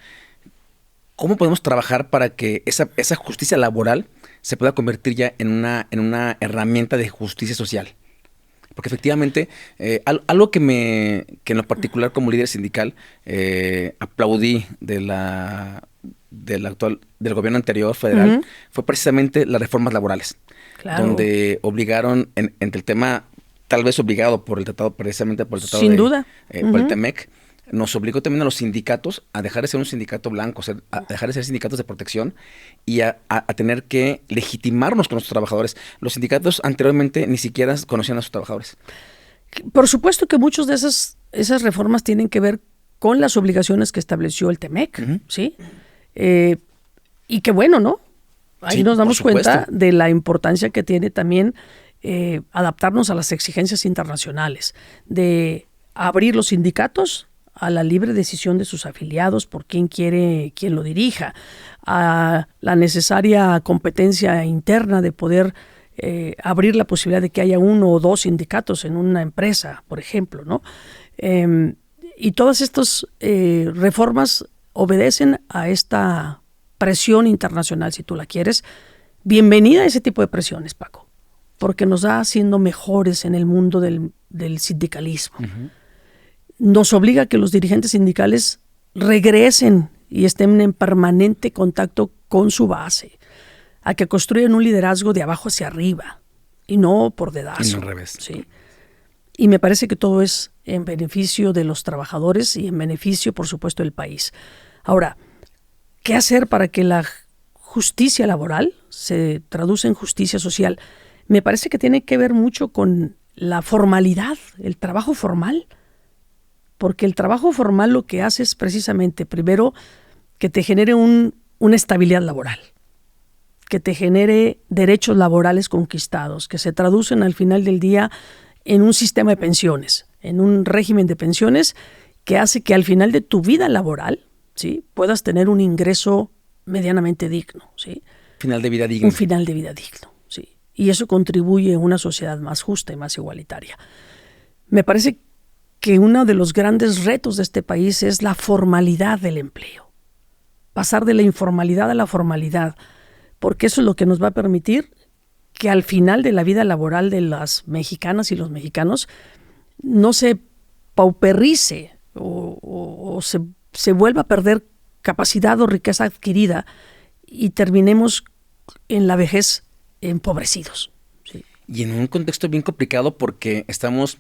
¿Cómo podemos trabajar para que esa justicia laboral se pueda convertir ya en una herramienta de justicia social? Porque efectivamente, algo que en lo particular como líder sindical aplaudí del gobierno anterior federal, fue precisamente las reformas laborales. Claro. Donde obligaron, entre el tema, tal vez obligado por el tratado, precisamente por el tratado sin duda. Por el TEMEC, nos obligó también a los sindicatos a dejar de ser un sindicato blanco, a dejar de ser sindicatos de protección y a tener que legitimarnos con nuestros trabajadores. Los sindicatos anteriormente ni siquiera conocían a sus trabajadores. Por supuesto que muchas de esas reformas tienen que ver con las obligaciones que estableció el TEMEC, ¿sí? Y qué bueno, ¿no? Ahí sí, nos damos cuenta de la importancia que tiene también adaptarnos a las exigencias internacionales, de abrir los sindicatos a la libre decisión de sus afiliados por quién lo dirija, a la necesaria competencia interna de poder abrir la posibilidad de que haya uno o dos sindicatos en una empresa, por ejemplo, ¿no? Y todas estas reformas obedecen a esta presión internacional, si tú la quieres. Bienvenida a ese tipo de presiones, Paco, porque nos va haciendo mejores en el mundo del sindicalismo. Uh-huh. Nos obliga a que los dirigentes sindicales regresen y estén en permanente contacto con su base, a que construyan un liderazgo de abajo hacia arriba y no por dedazo. Y no al revés. ¿Sí? Y me parece que todo es en beneficio de los trabajadores y en beneficio, por supuesto, del país. Ahora, ¿qué hacer para que la justicia laboral se traduzca en justicia social? Me parece que tiene que ver mucho con la formalidad, el trabajo formal, porque el trabajo formal lo que hace es precisamente, primero, que te genere una estabilidad laboral, que te genere derechos laborales conquistados, que se traducen al final del día en un sistema de pensiones, en un régimen de pensiones que hace que al final de tu vida laboral, ¿sí?, puedas tener un ingreso medianamente digno, ¿sí? Final de vida digno. Un final de vida digno, sí. Y eso contribuye a una sociedad más justa y más igualitaria. Me parece que uno de los grandes retos de este país es la formalidad del empleo. Pasar de la informalidad a la formalidad, porque eso es lo que nos va a permitir que al final de la vida laboral de las mexicanas y los mexicanos no se pauperice o se vuelva a perder capacidad o riqueza adquirida y terminemos en la vejez empobrecidos. ¿Sí? Y en un contexto bien complicado porque estamos,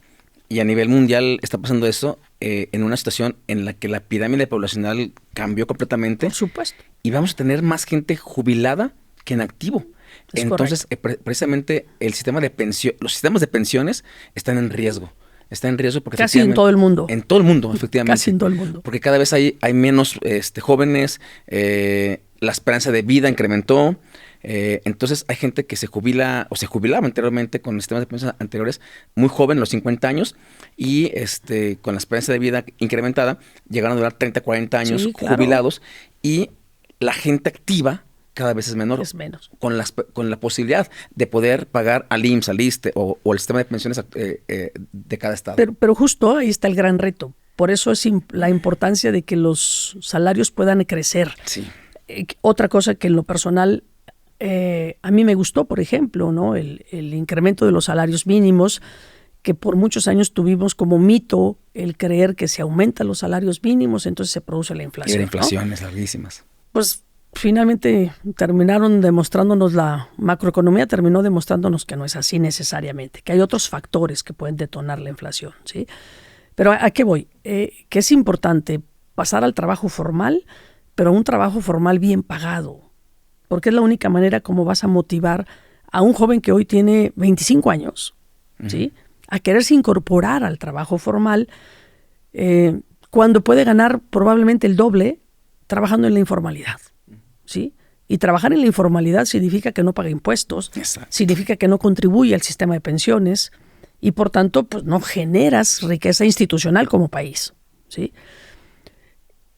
y a nivel mundial está pasando eso, en una situación en la que la pirámide poblacional cambió completamente. Por supuesto. Y vamos a tener más gente jubilada que en activo. Entonces, precisamente el sistema de los sistemas de pensiones están en riesgo. Está en riesgo porque casi en todo el mundo. En todo el mundo, efectivamente. Casi en todo el mundo. Porque cada vez hay menos jóvenes, la esperanza de vida incrementó. Entonces hay gente que se jubila o se jubilaba anteriormente con sistemas de pensiones anteriores muy joven, los 50 años, y con la esperanza de vida incrementada llegaron a durar 30, 40 años sí, claro, jubilados, y la gente activa cada vez es menor. Es menos. Con la posibilidad de poder pagar al IMSS, al ISSSTE o el sistema de pensiones de cada estado. Pero justo ahí está el gran reto. Por eso es la importancia de que los salarios puedan crecer. Sí. Otra cosa que en lo personal a mí me gustó, por ejemplo, ¿no?, el incremento de los salarios mínimos, que por muchos años tuvimos como mito el creer que si aumentan los salarios mínimos, entonces se produce la inflación. Y la inflación, ¿no?, larguísimas. Pues finalmente terminaron demostrándonos, la macroeconomía terminó demostrándonos que no es así necesariamente, que hay otros factores que pueden detonar la inflación, ¿sí? Pero ¿a qué voy? Que es importante pasar al trabajo formal, pero un trabajo formal bien pagado, porque es la única manera como vas a motivar a un joven que hoy tiene 25 años, ¿sí?, a quererse incorporar al trabajo formal cuando puede ganar probablemente el doble trabajando en la informalidad. ¿Sí? Y trabajar en la informalidad significa que no paga impuestos, exacto, significa que no contribuye al sistema de pensiones y por tanto pues no generas riqueza institucional como país, ¿sí?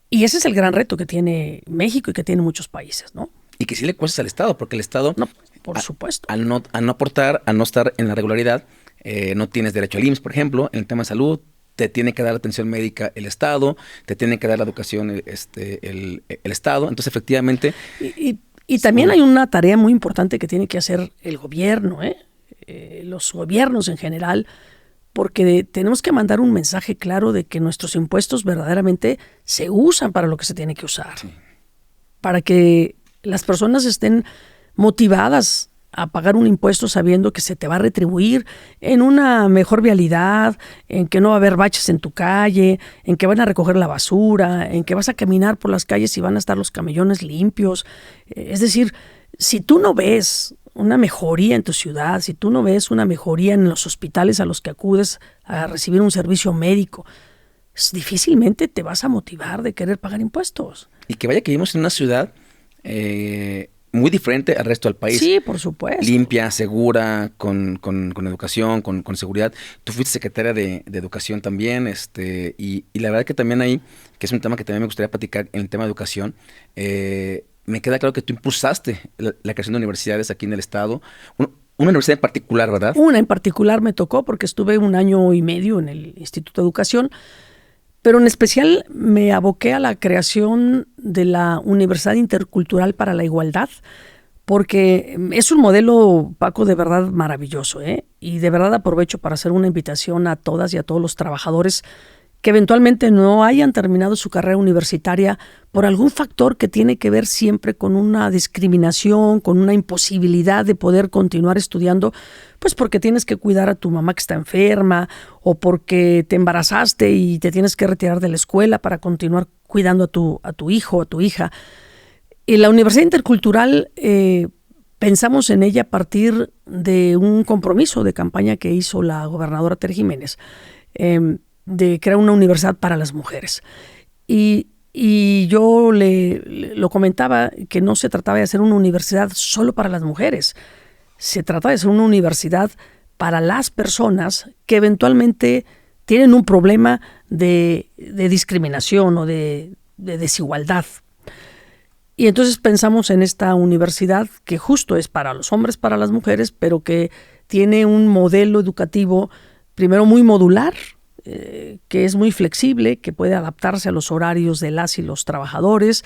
Y ese es el gran reto que tiene México y que tiene muchos países, ¿no? Y que sí le cuesta al Estado, porque el Estado, no, por supuesto, al no aportar, al no estar en la regularidad, no tienes derecho al IMSS, por ejemplo, en el tema de salud. Te tiene que dar atención médica el Estado, te tiene que dar la educación el Estado. Entonces, efectivamente... Y también hay una tarea muy importante que tiene que hacer el gobierno, los gobiernos en general, porque tenemos que mandar un mensaje claro de que nuestros impuestos verdaderamente se usan para lo que se tiene que usar. Sí. Para que las personas estén motivadas a pagar un impuesto sabiendo que se te va a retribuir en una mejor vialidad, en que no va a haber baches en tu calle, en que van a recoger la basura, en que vas a caminar por las calles y van a estar los camellones limpios. Es decir, si tú no ves una mejoría en tu ciudad, si tú no ves una mejoría en los hospitales a los que acudes a recibir un servicio médico, difícilmente te vas a motivar de querer pagar impuestos. Y que vaya que vivimos en una ciudad... muy diferente al resto del país. Sí, por supuesto. Limpia, segura, con educación, con seguridad. Tú fuiste secretaria de Educación también, y la verdad que también ahí, que es un tema que también me gustaría platicar en el tema de educación, me queda claro que tú impulsaste la creación de universidades aquí en el estado. Una universidad en particular, ¿verdad? Una en particular me tocó porque estuve 1 año y medio en el Instituto de Educación, pero en especial me aboqué a la creación de la Universidad Intercultural para la Igualdad, porque es un modelo, Paco, de verdad maravilloso, y de verdad aprovecho para hacer una invitación a todas y a todos los trabajadores que eventualmente no hayan terminado su carrera universitaria por algún factor que tiene que ver siempre con una discriminación, con una imposibilidad de poder continuar estudiando, pues porque tienes que cuidar a tu mamá que está enferma o porque te embarazaste y te tienes que retirar de la escuela para continuar cuidando a tu hijo o a tu hija. Y la Universidad Intercultural pensamos en ella a partir de un compromiso de campaña que hizo la gobernadora Tere Jiménez, de crear una universidad para las mujeres. Y yo lo comentaba que no se trataba de hacer una universidad solo para las mujeres, se trata de hacer una universidad para las personas que eventualmente tienen un problema de discriminación o de desigualdad. Y entonces pensamos en esta universidad que justo es para los hombres, para las mujeres, pero que tiene un modelo educativo primero muy modular, que es muy flexible, que puede adaptarse a los horarios de las y los trabajadores,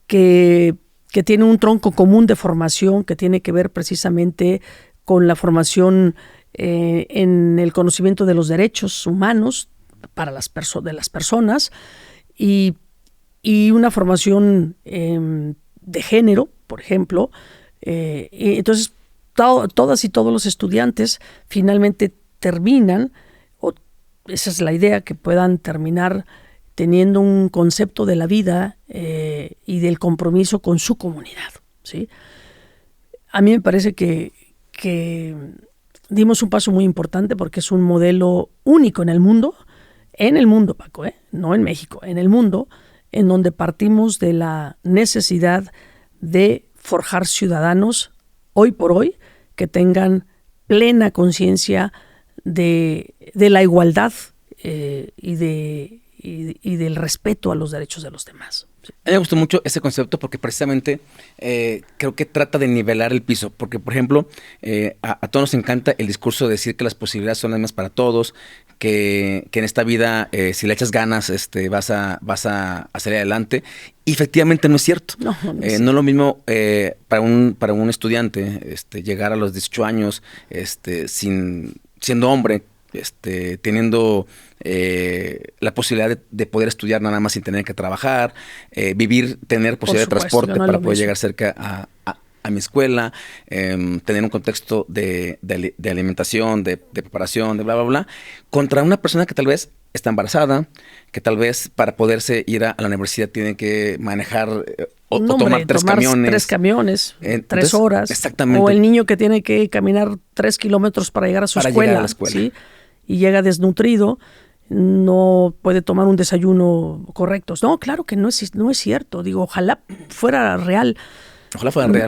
que tiene un tronco común de formación que tiene que ver precisamente con la formación en el conocimiento de los derechos humanos para de las personas y una formación de género, por ejemplo. Y entonces, todas y todos los estudiantes finalmente terminan, o esa es la idea, que puedan terminar teniendo un concepto de la vida y del compromiso con su comunidad, ¿sí? A mí me parece que dimos un paso muy importante porque es un modelo único en el mundo, Paco, no en México, en el mundo, en donde partimos de la necesidad de forjar ciudadanos hoy por hoy que tengan plena conciencia de la igualdad y del respeto a los derechos de los demás. A mí me gustó mucho ese concepto porque precisamente creo que trata de nivelar el piso, porque por ejemplo a todos nos encanta el discurso de decir que las posibilidades son las mismas para todos, que en esta vida si le echas ganas vas a salir adelante, y efectivamente no es cierto. No es lo mismo para un estudiante llegar a los 18 años siendo hombre, teniendo la posibilidad de poder estudiar nada más sin tener que trabajar, tener posibilidad de transporte para poder llegar cerca a mi escuela, tener un contexto de alimentación, de preparación, de bla, bla, bla, contra una persona que tal vez está embarazada, que tal vez para poderse ir a la universidad tiene que manejar o tomar tres camiones. 3 horas. Exactamente. O el niño que tiene que caminar 3 kilómetros para llegar a su escuela. ¿Sí? Y llega desnutrido, no puede tomar un desayuno correcto. No, claro que no es cierto. Digo, ojalá fuera real.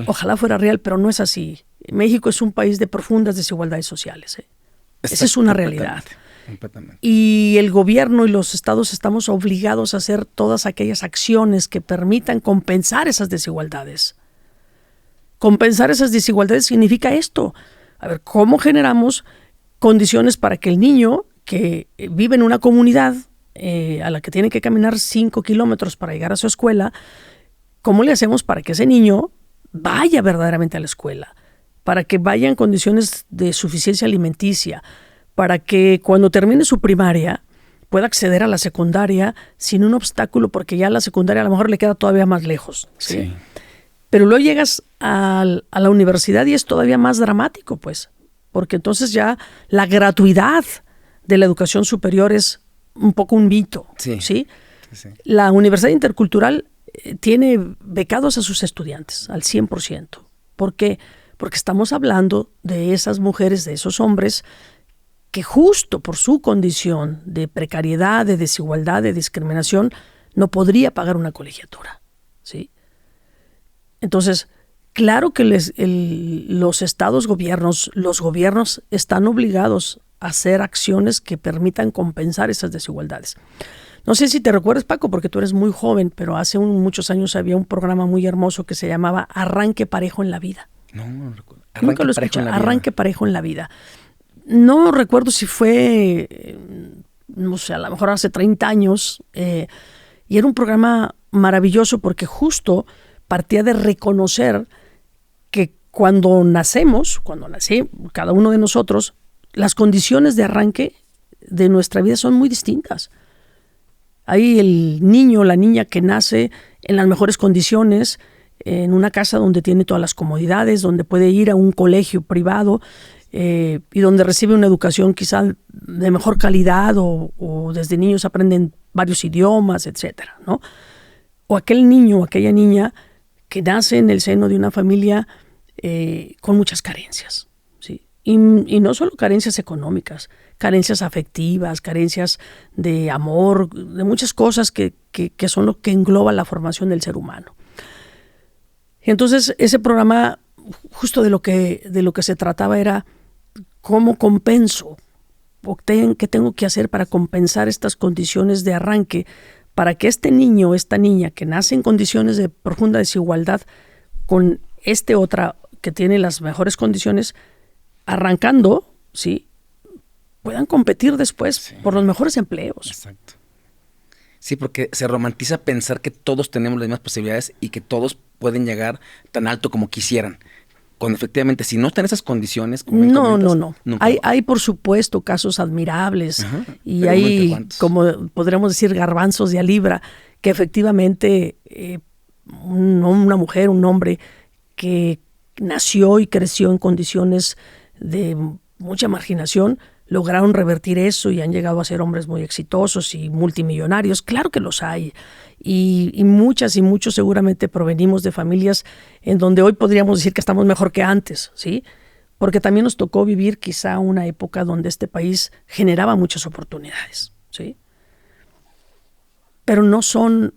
Ojalá fuera real, pero no es así. México es un país de profundas desigualdades sociales. Esa es una realidad. Completamente. Y el gobierno y los estados estamos obligados a hacer todas aquellas acciones que permitan compensar esas desigualdades. Compensar esas desigualdades significa esto. A ver, ¿cómo generamos condiciones para que el niño que vive en una comunidad a la que tiene que caminar 5 kilómetros para llegar a su escuela, cómo le hacemos para que ese niño vaya verdaderamente a la escuela? Para que vaya en condiciones de suficiencia alimenticia, para que cuando termine su primaria pueda acceder a la secundaria sin un obstáculo, porque ya la secundaria a lo mejor le queda todavía más lejos. ¿Sí? Pero luego llegas a la universidad y es todavía más dramático, pues, porque entonces ya la gratuidad de la educación superior es un poco un mito. ¿Sí? La Universidad Intercultural tiene becados a sus estudiantes al 100%. ¿Por qué? Porque estamos hablando de esas mujeres, de esos hombres que justo por su condición de precariedad, de desigualdad, de discriminación, no podría pagar una colegiatura, ¿sí? Entonces, claro que los estados gobiernos, los gobiernos están obligados a hacer acciones que permitan compensar esas desigualdades. No sé si te recuerdas, Paco, porque tú eres muy joven, pero hace muchos años había un programa muy hermoso que se llamaba Arranque Parejo en la Vida. No recuerdo. Nunca lo escuché. Arranque Parejo en la Vida. No recuerdo si fue, no sé, a lo mejor hace 30 años, y era un programa maravilloso porque justo partía de reconocer que cuando nací cada uno de nosotros, las condiciones de arranque de nuestra vida son muy distintas. Hay el niño o la niña que nace en las mejores condiciones, en una casa donde tiene todas las comodidades, donde puede ir a un colegio privado, y donde recibe una educación quizá de mejor calidad o desde niños aprenden varios idiomas, etcétera, ¿no? O aquel niño o aquella niña que nace en el seno de una familia con muchas carencias, ¿sí? Y no solo carencias económicas, carencias afectivas, carencias de amor, de muchas cosas que son lo que engloba la formación del ser humano. Entonces, ese programa, justo de lo que se trataba era cómo compenso, o qué tengo que hacer para compensar estas condiciones de arranque, para que este niño o esta niña que nace en condiciones de profunda desigualdad, con otra que tiene las mejores condiciones, arrancando, ¿sí?, puedan competir después por los mejores empleos. Exacto. Sí, porque se romantiza pensar que todos tenemos las mismas posibilidades y que todos pueden llegar tan alto como quisieran. Cuando efectivamente, si no están esas condiciones... Como no. Hay, por supuesto, casos admirables. Ajá, y hay, como podríamos decir, garbanzos de a libra, que efectivamente una mujer, un hombre que nació y creció en condiciones de mucha marginación, lograron revertir eso y han llegado a ser hombres muy exitosos y multimillonarios. Claro que los hay. Y muchas y muchos seguramente provenimos de familias en donde hoy podríamos decir que estamos mejor que antes, ¿sí? Porque también nos tocó vivir quizá una época donde este país generaba muchas oportunidades, ¿sí? Pero no son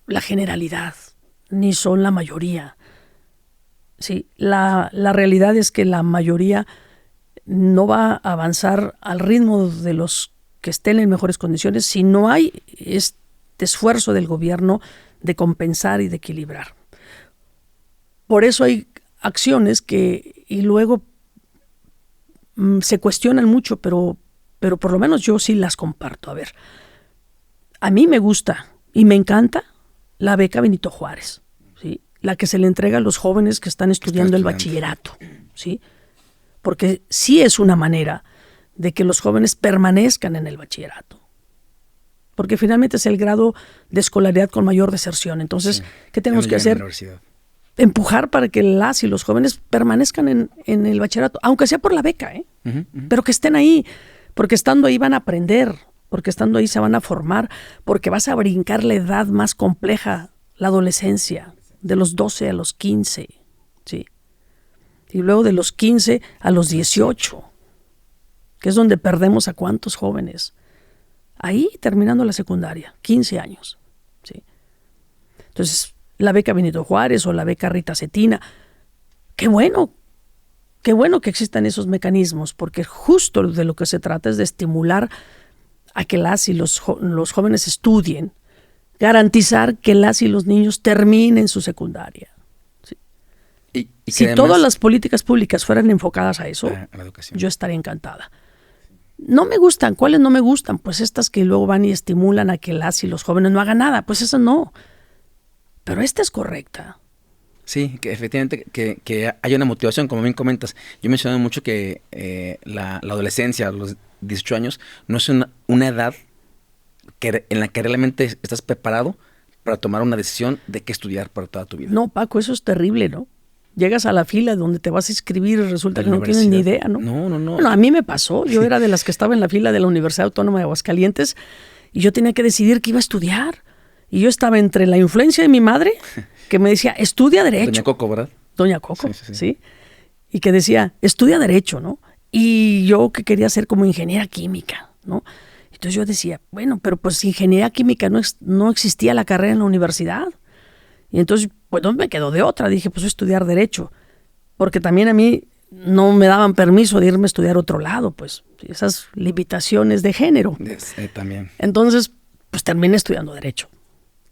la generalidad, ni son la mayoría, ¿sí? La realidad es que la mayoría no va a avanzar al ritmo de los que estén en mejores condiciones si no hay este esfuerzo del gobierno de compensar y de equilibrar. Por eso hay acciones y luego se cuestionan mucho, pero por lo menos yo sí las comparto. A ver, a mí me gusta y me encanta la beca Benito Juárez, ¿sí?, la que se le entrega a los jóvenes que están estudiando el bachillerato, ¿sí?, porque sí es una manera de que los jóvenes permanezcan en el bachillerato. Porque finalmente es el grado de escolaridad con mayor deserción. Entonces, sí, ¿qué tenemos que hacer? Empujar para que las y los jóvenes permanezcan en el bachillerato, aunque sea por la beca, pero que estén ahí, porque estando ahí van a aprender, porque estando ahí se van a formar, porque vas a brincar la edad más compleja, la adolescencia, de los 12 a los 15, ¿sí? Y luego de los 15 a los 18, que es donde perdemos a cuántos jóvenes. Ahí terminando la secundaria, 15 años. ¿Sí? Entonces, la beca Benito Juárez o la beca Rita Cetina, qué bueno que existan esos mecanismos, porque justo de lo que se trata es de estimular a que las y los jóvenes estudien, garantizar que las y los niños terminen su secundaria. Y si además, todas las políticas públicas fueran enfocadas a eso, a la educación, yo estaría encantada. No me gustan. ¿Cuáles no me gustan? Pues estas que luego van y estimulan a que las y los jóvenes no hagan nada. Pues esas no. Pero esta es correcta. Sí, que efectivamente que hay una motivación, como bien comentas. Yo mencioné mucho que la adolescencia, los 18 años, no es una edad en la que realmente estás preparado para tomar una decisión de qué estudiar para toda tu vida. No, Paco, eso es terrible, ¿no? Llegas a la fila donde te vas a inscribir y resulta que no tienes ni idea, ¿no? No. Bueno, a mí me pasó. Yo era de las que estaba en la fila de la Universidad Autónoma de Aguascalientes y yo tenía que decidir qué iba a estudiar. Y yo estaba entre la influencia de mi madre, que me decía, estudia Derecho. Doña Coco, ¿verdad? Doña Coco, sí. Y que decía, estudia Derecho, ¿no? Y yo que quería ser como ingeniera química, ¿no? Entonces yo decía, bueno, pero pues ingeniería química no existía la carrera en la universidad. Y entonces, pues no me quedó de otra. Dije, pues estudiar Derecho. Porque también a mí no me daban permiso de irme a estudiar a otro lado, pues esas limitaciones de género. También. Entonces, pues terminé estudiando Derecho.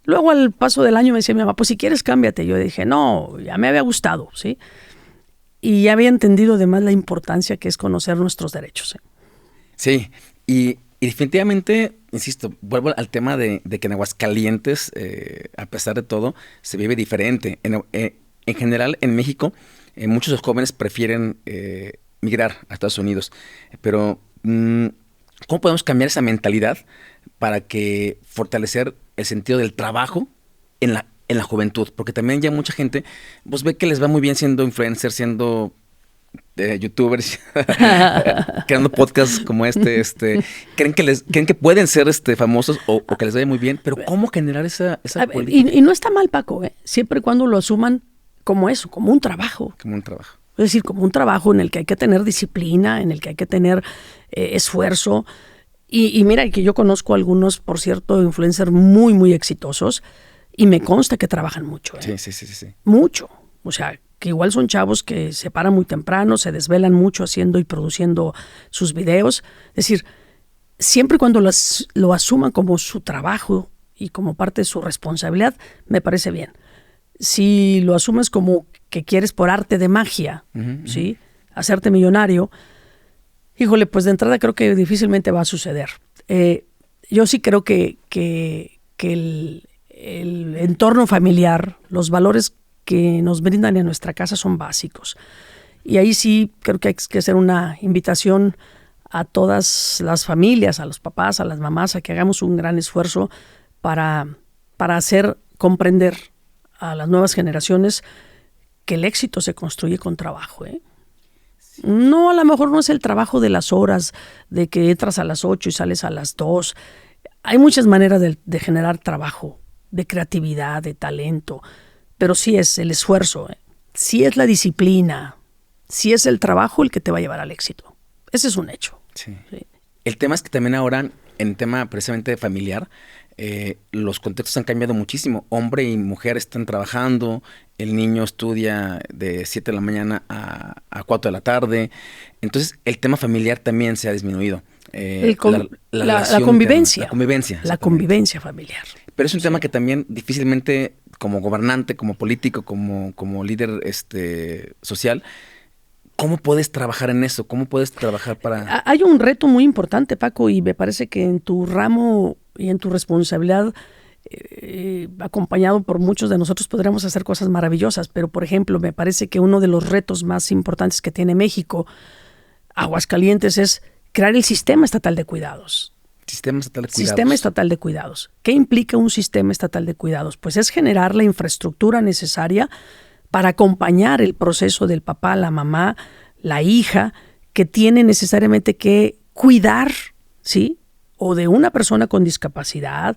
Luego al paso del año me decía mi mamá, pues si quieres cámbiate. Yo dije, no, ya me había gustado, ¿sí? Y ya había entendido además la importancia que es conocer nuestros derechos. Sí, y definitivamente, insisto, vuelvo al tema de que en Aguascalientes, a pesar de todo, se vive diferente. En general, en México, muchos de los jóvenes prefieren migrar a Estados Unidos. Pero, ¿cómo podemos cambiar esa mentalidad para que fortalecer el sentido del trabajo en la juventud? Porque también ya mucha gente pues ve que les va muy bien siendo influencers, siendo youtubers, creando podcasts como creen que pueden ser famosos o que les vaya muy bien, pero ¿cómo generar esa política? Y no está mal, Paco, siempre y cuando lo asuman como eso, como un trabajo. Como un trabajo. Es decir, como un trabajo en el que hay que tener disciplina, en el que hay que tener esfuerzo. Y mira que yo conozco algunos, por cierto, influencers muy, muy exitosos y me consta que trabajan mucho. Sí. Mucho. O sea, que igual son chavos que se paran muy temprano, se desvelan mucho haciendo y produciendo sus videos. Es decir, siempre y cuando lo asuman como su trabajo y como parte de su responsabilidad, me parece bien. Si lo asumes como que quieres por arte de magia, ¿sí? Hacerte millonario, híjole, pues de entrada creo que difícilmente va a suceder. Yo sí creo que el entorno familiar, los valores que nos brindan en nuestra casa son básicos. Y ahí sí creo que hay que hacer una invitación a todas las familias, a los papás, a las mamás, a que hagamos un gran esfuerzo para hacer comprender a las nuevas generaciones que el éxito se construye con trabajo, ¿eh? No, a lo mejor no es el trabajo de las horas, de que entras a las 8 y sales a las 2. Hay muchas maneras de generar trabajo, de creatividad, de talento, pero sí es el esfuerzo, ¿eh? Sí es la disciplina, sí es el trabajo el que te va a llevar al éxito. Ese es un hecho. Sí. El tema es que también ahora, en tema precisamente familiar, los contextos han cambiado muchísimo. Hombre y mujer están trabajando, el niño estudia de 7 de la mañana a 4 de la tarde. Entonces, el tema familiar también se ha disminuido. La convivencia. La convivencia familiar. Pero es un tema que también difícilmente, como gobernante, como político, como líder social, ¿cómo puedes trabajar en eso? ¿Cómo puedes trabajar para...? Hay un reto muy importante, Paco, y me parece que en tu ramo y en tu responsabilidad, acompañado por muchos de nosotros, podríamos hacer cosas maravillosas. Pero, por ejemplo, me parece que uno de los retos más importantes que tiene México, Aguascalientes, es crear el Sistema Estatal de Cuidados. Sistema Estatal de Cuidados. ¿Qué implica un Sistema Estatal de Cuidados? Pues es generar la infraestructura necesaria para acompañar el proceso del papá, la mamá, la hija, que tiene necesariamente que cuidar, ¿sí? O de una persona con discapacidad,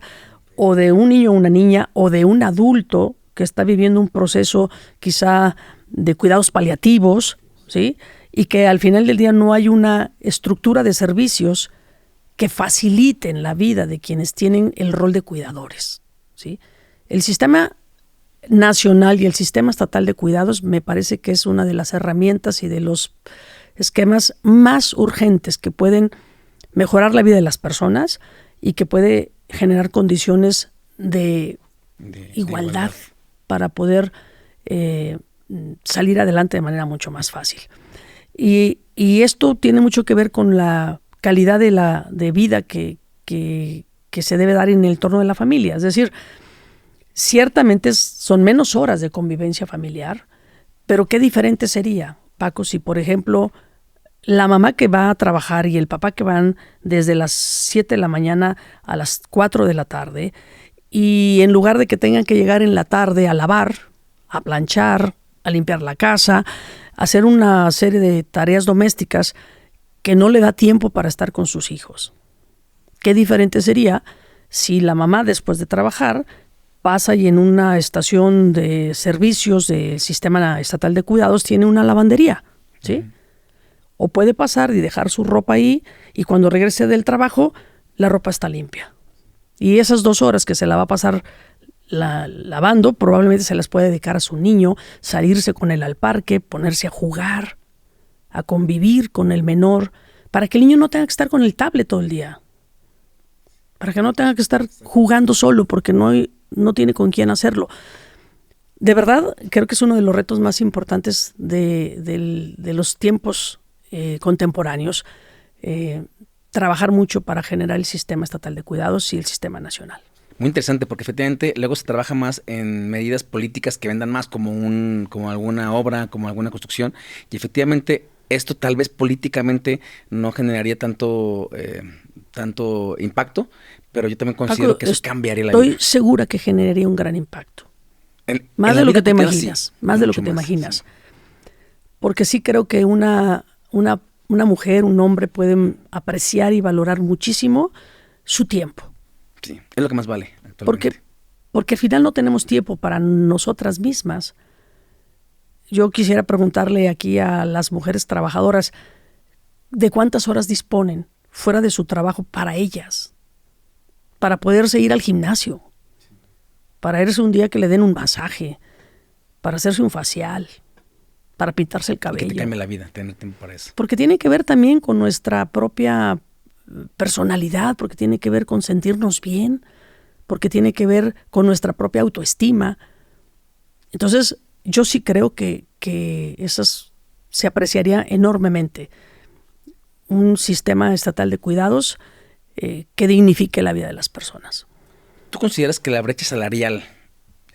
o de un niño o una niña, o de un adulto que está viviendo un proceso quizá de cuidados paliativos, ¿sí? Y que al final del día no hay una estructura de servicios que faciliten la vida de quienes tienen el rol de cuidadores, ¿sí? El Sistema Nacional y el Sistema Estatal de Cuidados me parece que es una de las herramientas y de los esquemas más urgentes que pueden mejorar la vida de las personas y que puede generar condiciones de igualdad para poder salir adelante de manera mucho más fácil. Y esto tiene mucho que ver con la calidad de vida que se debe dar en el entorno de la familia. Es decir, ciertamente son menos horas de convivencia familiar, pero qué diferente sería, Paco, si por ejemplo la mamá que va a trabajar y el papá que van desde las 7 de la mañana a las 4 de la tarde, y en lugar de que tengan que llegar en la tarde a lavar, a planchar, a limpiar la casa, a hacer una serie de tareas domésticas que no le da tiempo para estar con sus hijos. Qué diferente sería si la mamá, después de trabajar, pasa y en una estación de servicios del Sistema Estatal de Cuidados tiene una lavandería, ¿sí? O puede pasar y dejar su ropa ahí y cuando regrese del trabajo, la ropa está limpia. Y esas 2 horas que se la va a pasar lavando, probablemente se las puede dedicar a su niño, salirse con él al parque, ponerse a jugar, a convivir con el menor, para que el niño no tenga que estar con el tablet todo el día, para que no tenga que estar jugando solo porque no tiene con quién hacerlo. De verdad, creo que es uno de los retos más importantes de los tiempos contemporáneos, trabajar mucho para generar el Sistema Estatal de Cuidados y el Sistema Nacional. Muy interesante, porque efectivamente luego se trabaja más en medidas políticas que vendan más, como alguna obra, como alguna construcción, y efectivamente esto tal vez políticamente no generaría tanto impacto, pero yo también considero que eso cambiaría la vida. Estoy segura que generaría un gran impacto. Más de lo que te imaginas, más de lo que te imaginas. Porque sí creo que una mujer, un hombre pueden apreciar y valorar muchísimo su tiempo. Sí, es lo que más vale actualmente. Porque al final no tenemos tiempo para nosotras mismas. yo quisiera preguntarle aquí a las mujeres trabajadoras, ¿de cuántas horas disponen fuera de su trabajo para ellas? Para poderse ir al gimnasio, para irse un día que le den un masaje, para hacerse un facial, para pintarse el cabello. Y que te cambie la vida, tener tiempo para eso. Porque tiene que ver también con nuestra propia personalidad, porque tiene que ver con sentirnos bien, porque tiene que ver con nuestra propia autoestima. Entonces, yo sí creo que esas se apreciaría enormemente. Un sistema estatal de cuidados que dignifique la vida de las personas. ¿Tú consideras que la brecha salarial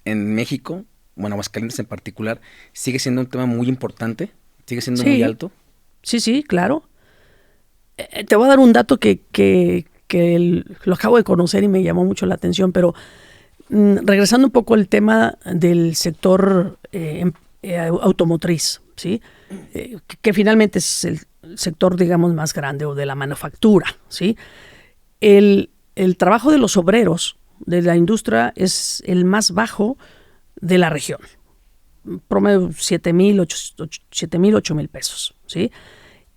en México, bueno, Aguascalientes en particular, sigue siendo un tema muy importante? ¿Sigue siendo muy alto? Sí, claro. Te voy a dar un dato que lo acabo de conocer y me llamó mucho la atención, pero regresando un poco al tema del sector automotriz, ¿sí? Que finalmente es el sector, digamos, más grande, o de la manufactura, ¿sí? El trabajo de los obreros de la industria es el más bajo de la región. Promedio 7,000, 8,000 pesos, ¿sí?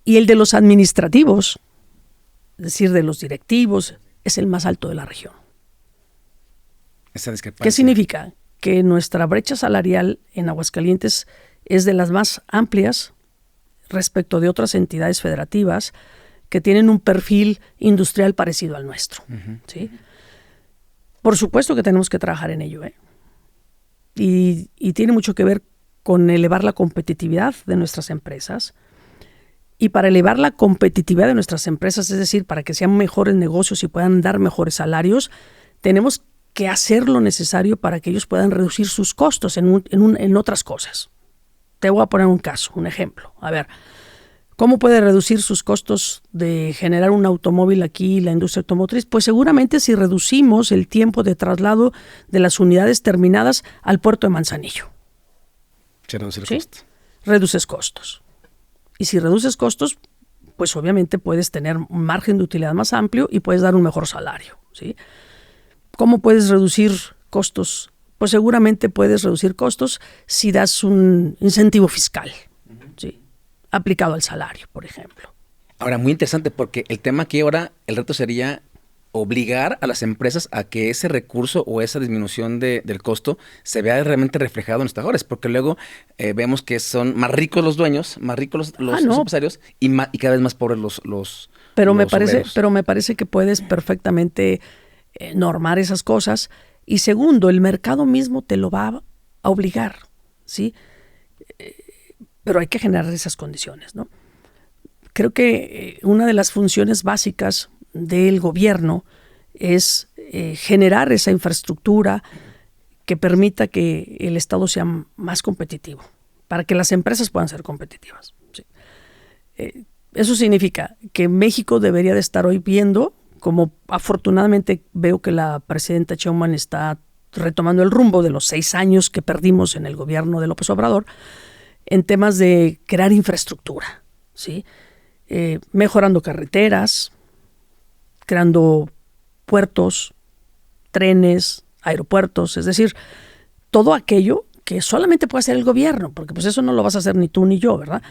Y el de los administrativos, es decir, de los directivos, es el más alto de la región. Esa discrepancia. ¿Qué significa? Que nuestra brecha salarial en Aguascalientes es de las más amplias respecto de otras entidades federativas que tienen un perfil industrial parecido al nuestro. ¿Sí? Por supuesto que tenemos que trabajar en ello, y tiene mucho que ver con elevar la competitividad de nuestras empresas. Y para elevar la competitividad de nuestras empresas, es decir, para que sean mejores negocios y puedan dar mejores salarios, tenemos que hacer lo necesario para que ellos puedan reducir sus costos en otras cosas. Te voy a poner un caso, un ejemplo. A ver, ¿cómo puede reducir sus costos de generar un automóvil aquí la industria automotriz? Pues seguramente si reducimos el tiempo de traslado de las unidades terminadas al puerto de Manzanillo. Se reduce el ¿Sí? costo. Reduces costos. Y si reduces costos, pues obviamente puedes tener un margen de utilidad más amplio y puedes dar un mejor salario, ¿sí? ¿Cómo puedes reducir costos? Pues seguramente puedes reducir costos si das un incentivo fiscal, ¿sí? Aplicado al salario, por ejemplo. Ahora, muy interesante, porque el tema aquí ahora, el reto sería obligar a las empresas a que ese recurso o esa disminución del costo se vea realmente reflejado en los trabajadores, porque luego vemos que son más ricos los dueños, más ricos los empresarios y cada vez más pobres los obreros. Pero me parece que puedes perfectamente normar esas cosas. Y segundo, el mercado mismo te lo va a obligar, ¿sí? Pero hay que generar esas condiciones, ¿no? Creo que una de las funciones básicas del gobierno es generar esa infraestructura que permita que el Estado sea más competitivo, para que las empresas puedan ser competitivas. ¿Sí? Eso significa que México debería de estar hoy viendo, como afortunadamente veo que la presidenta Sheinbaum está retomando el rumbo de los 6 años que perdimos en el gobierno de López Obrador, en temas de crear infraestructura, ¿sí? Mejorando carreteras, creando puertos, trenes, aeropuertos, es decir, todo aquello que solamente puede hacer el gobierno, porque pues eso no lo vas a hacer ni tú ni yo, ¿verdad?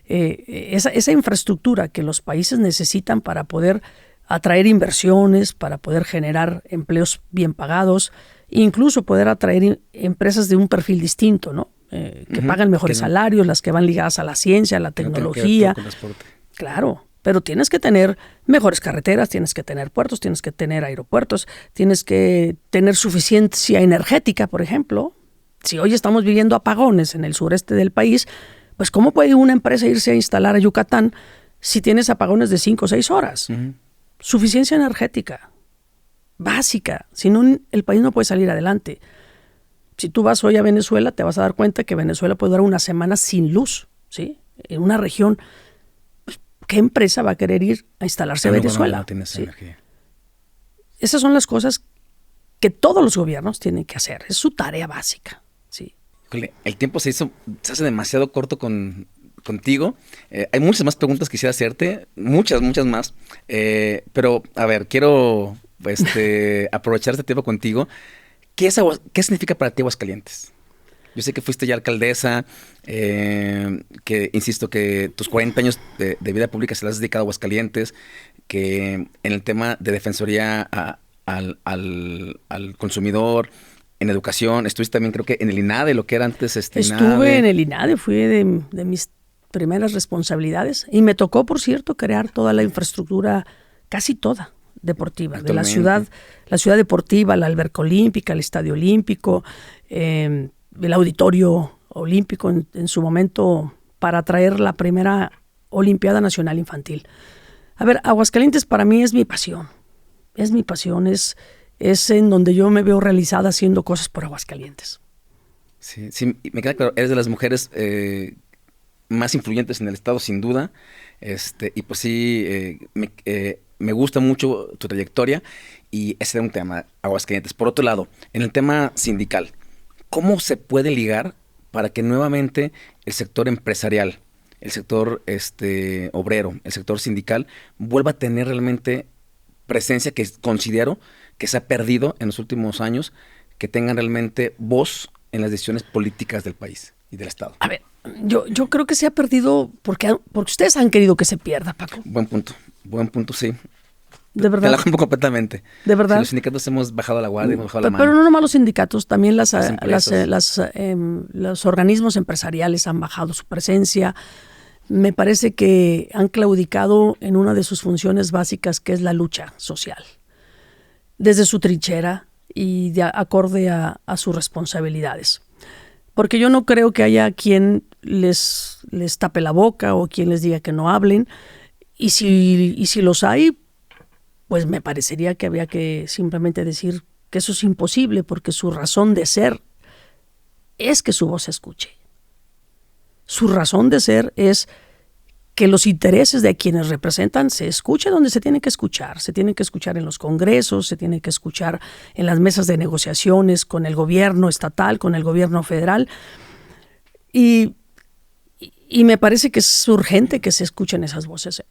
Esa infraestructura que los países necesitan para poder atraer inversiones, para poder generar empleos bien pagados, incluso poder atraer empresas de un perfil distinto, ¿no? Que pagan mejores salarios, las que van ligadas a la ciencia, a la tecnología. Claro, pero tienes que tener mejores carreteras, tienes que tener puertos, tienes que tener aeropuertos, tienes que tener suficiencia energética, por ejemplo. Si hoy estamos viviendo apagones en el sureste del país, pues ¿cómo puede una empresa irse a instalar a Yucatán si tienes apagones de 5 o 6 horas? Suficiencia energética básica, si no el país no puede salir adelante. Si tú vas hoy a Venezuela, te vas a dar cuenta que Venezuela puede durar una semana sin luz, ¿sí? En una región. ¿Qué empresa va a querer ir a instalarse a Venezuela? No tienes energía. Esas son las cosas que todos los gobiernos tienen que hacer. Es su tarea básica, ¿sí? El tiempo se hace demasiado corto contigo. Hay muchas más preguntas que quisiera hacerte, muchas más. Pero, a ver, quiero aprovechar este tiempo contigo. ¿Qué significa para ti Aguascalientes? Yo sé que fuiste ya alcaldesa, que insisto que tus 40 años de vida pública se las has dedicado a Aguascalientes, que en el tema de defensoría al consumidor, en educación, estuviste también creo que en el INADE, lo que era antes Estuve INADE. en el INADE, fui de mis primeras responsabilidades y me tocó, por cierto, crear toda la infraestructura, casi toda, deportiva, de la ciudad deportiva, la alberca olímpica, el estadio olímpico, el auditorio olímpico en su momento para traer la primera Olimpiada Nacional Infantil. A ver, Aguascalientes para mí es mi pasión, es en donde yo me veo realizada haciendo cosas por Aguascalientes. Sí, sí, me queda claro, eres de las mujeres más influyentes en el estado, sin duda, y pues sí, me gusta mucho tu trayectoria y ese es un tema, Aguascalientes. Por otro lado, en el tema sindical, ¿cómo se puede ligar para que nuevamente el sector empresarial, el sector obrero, el sector sindical, vuelva a tener realmente presencia que considero que se ha perdido en los últimos años, que tengan realmente voz en las decisiones políticas del país y del Estado? A ver, yo creo que se ha perdido porque ustedes han querido que se pierda, Paco. Buen punto, sí. De verdad. Te la compro completamente. De verdad. Sí, los sindicatos hemos bajado la guardia, hemos bajado la mano. Pero no nomás los sindicatos, también los organismos empresariales han bajado su presencia. Me parece que han claudicado en una de sus funciones básicas, que es la lucha social, desde su trinchera y de acorde a sus responsabilidades. Porque yo no creo que haya quien les tape la boca o quien les diga que no hablen. Y si los hay, pues me parecería que había que simplemente decir que eso es imposible, porque su razón de ser es que su voz se escuche. Su razón de ser es que los intereses de quienes representan se escuchen donde se tienen que escuchar. Se tienen que escuchar en los congresos, se tienen que escuchar en las mesas de negociaciones con el gobierno estatal, con el gobierno federal. Y me parece que es urgente que se escuchen esas voces.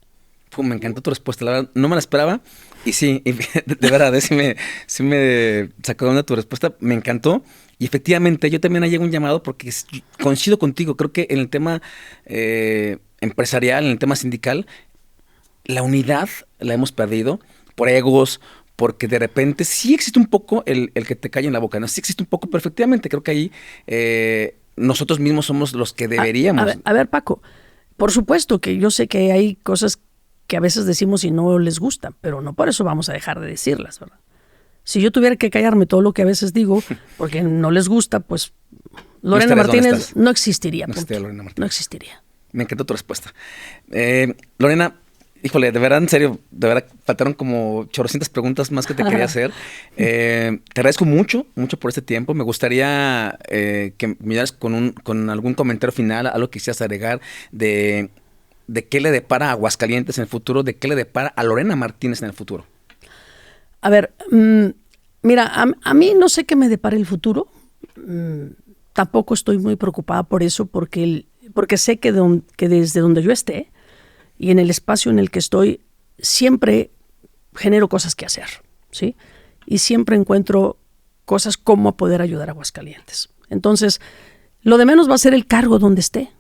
Me encantó tu respuesta, la verdad, no me la esperaba. Y sí, de verdad, sí me sacó de onda tu respuesta, me encantó. Y efectivamente, yo también hago un llamado porque coincido contigo, creo que en el tema empresarial, en el tema sindical, la unidad la hemos perdido por egos, porque de repente sí existe un poco el que te calle en la boca, ¿no? Sí existe un poco, pero efectivamente creo que ahí nosotros mismos somos los que deberíamos. A ver, Paco, por supuesto que yo sé que hay cosas que a veces decimos y no les gustan, pero no por eso vamos a dejar de decirlas, ¿verdad? Si yo tuviera que callarme todo lo que a veces digo porque no les gusta, pues Lorena Martínez no existiría. No existiría. Me encantó tu respuesta. Lorena, híjole, de verdad, en serio, de verdad, faltaron como 800 preguntas más que te quería hacer. Te agradezco mucho por este tiempo. Me gustaría que me ayudaras con algún comentario final, algo que quisieras agregar de qué le depara a Aguascalientes en el futuro, de qué le depara a Lorena Martínez en el futuro. A ver, mira, a mí no sé qué me depara el futuro. Tampoco estoy muy preocupada por eso, porque sé que desde donde yo esté y en el espacio en el que estoy, siempre genero cosas que hacer, ¿sí? Y siempre encuentro cosas como poder ayudar a Aguascalientes. Entonces, lo de menos va a ser el cargo donde esté.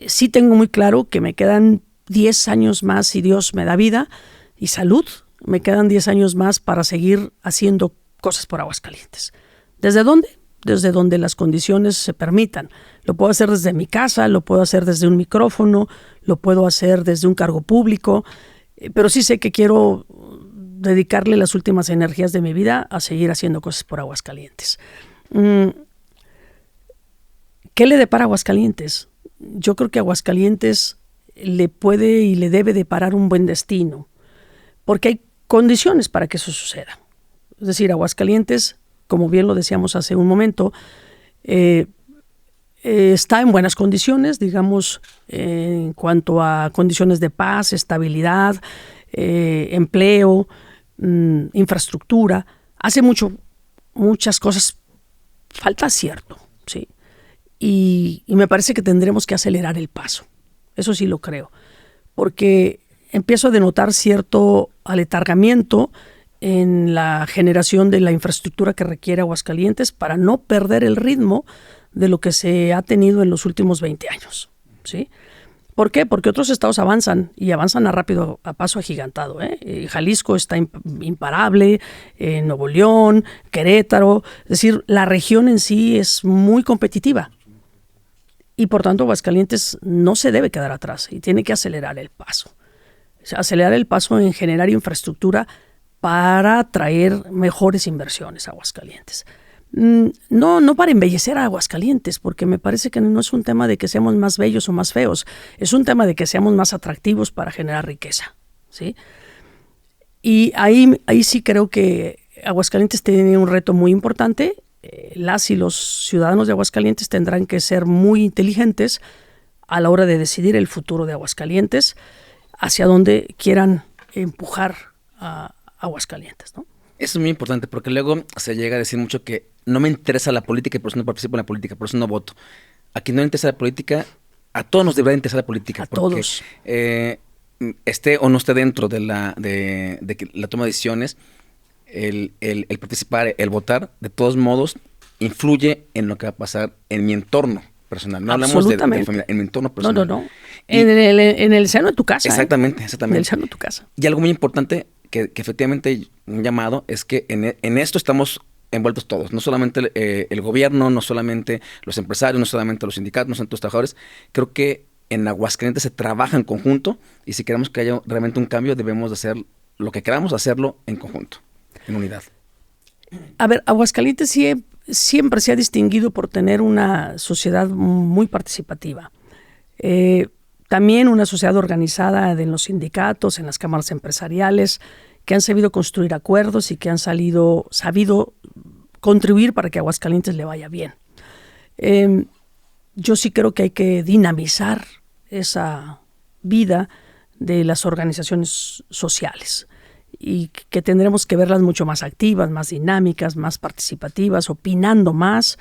Sí tengo muy claro que me quedan 10 años más, si Dios me da vida y salud, me quedan 10 años más para seguir haciendo cosas por Aguascalientes. ¿Desde dónde? Desde donde las condiciones se permitan. Lo puedo hacer desde mi casa, lo puedo hacer desde un micrófono, lo puedo hacer desde un cargo público, pero sí sé que quiero dedicarle las últimas energías de mi vida a seguir haciendo cosas por Aguascalientes. ¿Qué le depara a Aguascalientes? Yo creo que a Aguascalientes le puede y le debe deparar un buen destino, porque hay condiciones para que eso suceda. Es decir, Aguascalientes, como bien lo decíamos hace un momento, está en buenas condiciones, digamos, en cuanto a condiciones de paz, estabilidad, empleo, infraestructura. Hace muchas cosas, falta acierto, ¿sí? Y me parece que tendremos que acelerar el paso. Eso sí lo creo, porque empiezo a denotar cierto aletargamiento en la generación de la infraestructura que requiere Aguascalientes para no perder el ritmo de lo que se ha tenido en los últimos 20 años, ¿sí? ¿Por qué? Porque otros estados avanzan y avanzan a paso agigantado, ¿eh? Jalisco está imparable, Nuevo León, Querétaro, es decir, la región en sí es muy competitiva y por tanto Aguascalientes no se debe quedar atrás y tiene que acelerar el paso. O sea, acelerar el paso en generar infraestructura para traer mejores inversiones a Aguascalientes. No para embellecer a Aguascalientes, porque me parece que no es un tema de que seamos más bellos o más feos, es un tema de que seamos más atractivos para generar riqueza, ¿sí? Y ahí sí creo que Aguascalientes tiene un reto muy importante. Las y los ciudadanos de Aguascalientes tendrán que ser muy inteligentes a la hora de decidir el futuro de Aguascalientes, hacia donde quieran empujar a Aguascalientes, ¿no? Eso es muy importante porque luego se llega a decir mucho que no me interesa la política y por eso no participo en la política, por eso no voto. A quien no le interesa la política, a todos nos debería interesar la política. A porque, todos. Esté o no esté dentro de la toma de decisiones, el participar, el votar, de todos modos, influye en lo que va a pasar en mi entorno personal. No hablamos de familia, en mi entorno personal. No. En el seno de tu casa. Exactamente. En el seno de tu casa. Y algo muy importante que efectivamente un llamado es que en esto estamos envueltos todos, no solamente el gobierno, no solamente los empresarios, no solamente los sindicatos, no solamente los trabajadores. Creo que en Aguascalientes se trabaja en conjunto y si queremos que haya realmente un cambio debemos de hacer lo que queramos, hacerlo en conjunto, en unidad. A ver, Aguascalientes siempre se ha distinguido por tener una sociedad muy participativa. También una sociedad organizada en los sindicatos, en las cámaras empresariales, que han sabido construir acuerdos y que han sabido contribuir para que a Aguascalientes le vaya bien. Yo sí creo que hay que dinamizar esa vida de las organizaciones sociales y que tendremos que verlas mucho más activas, más dinámicas, más participativas, opinando más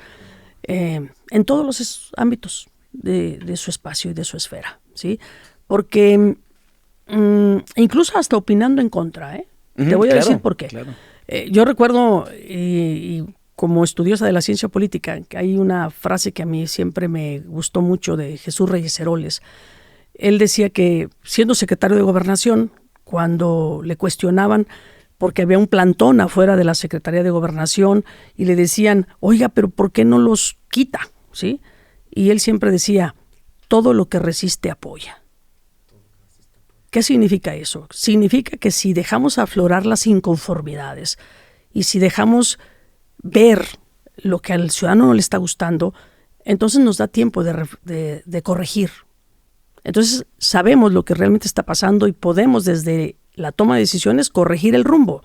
en todos los ámbitos de su espacio y de su esfera, ¿sí? Porque incluso hasta opinando en contra, te voy a decir por qué. Claro. Yo recuerdo, y como estudiosa de la ciencia política, que hay una frase que a mí siempre me gustó mucho de Jesús Reyes Heroles. Él decía que, siendo secretario de Gobernación, cuando le cuestionaban porque había un plantón afuera de la Secretaría de Gobernación y le decían, oiga, pero ¿por qué no los quita? ¿Sí? Y él siempre decía, todo lo que resiste apoya. ¿Qué significa eso? Significa que si dejamos aflorar las inconformidades y si dejamos ver lo que al ciudadano no le está gustando, entonces nos da tiempo de corregir. Entonces sabemos lo que realmente está pasando y podemos desde la toma de decisiones corregir el rumbo.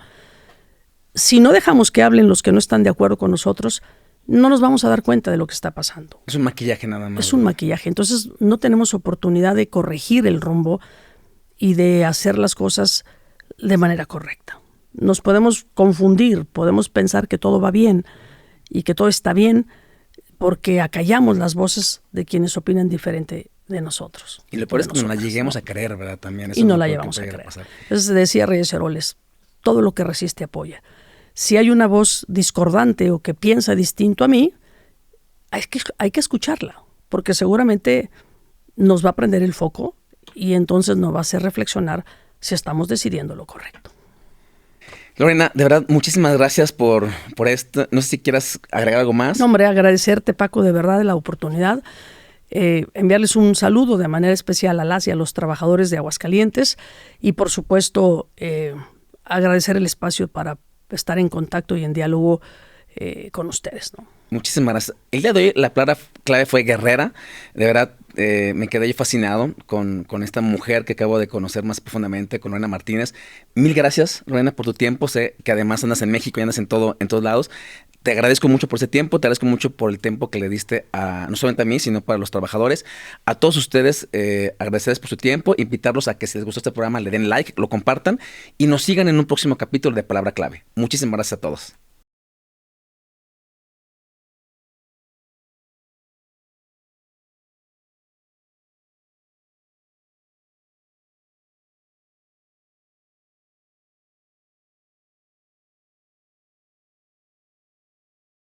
Si no dejamos que hablen los que no están de acuerdo con nosotros, no nos vamos a dar cuenta de lo que está pasando. Es un maquillaje nada más. Es un maquillaje. Entonces no tenemos oportunidad de corregir el rumbo y de hacer las cosas de manera correcta. Nos podemos confundir, podemos pensar que todo va bien y que todo está bien porque acallamos las voces de quienes opinan diferente de nosotros. Y lo peor es que no la lleguemos a creer, ¿verdad? También. Eso y no la llevamos a creer. Entonces decía Reyes Heroles, todo lo que resiste apoya. Si hay una voz discordante o que piensa distinto a mí, hay que escucharla, porque seguramente nos va a prender el foco y entonces nos va a hacer reflexionar si estamos decidiendo lo correcto. Lorena, de verdad, muchísimas gracias por esto. No sé si quieras agregar algo más. No, hombre, agradecerte, Paco, de verdad, de la oportunidad. Enviarles un saludo de manera especial a las y a los trabajadores de Aguascalientes y, por supuesto, agradecer el espacio para estar en contacto y en diálogo con ustedes, ¿no? Muchísimas gracias. El día de hoy la palabra clave fue guerrera. De verdad, me quedé fascinado con esta mujer que acabo de conocer más profundamente, con Lorena Martínez. Mil gracias, Lorena, por tu tiempo. Sé que además andas en México y andas en todos lados. Te agradezco mucho por ese tiempo, te agradezco mucho por el tiempo que le diste no solamente a mí, sino para los trabajadores. A todos ustedes, agradecerles por su tiempo, invitarlos a que si les gustó este programa le den like, lo compartan y nos sigan en un próximo capítulo de Palabra Clave. Muchísimas gracias a todos.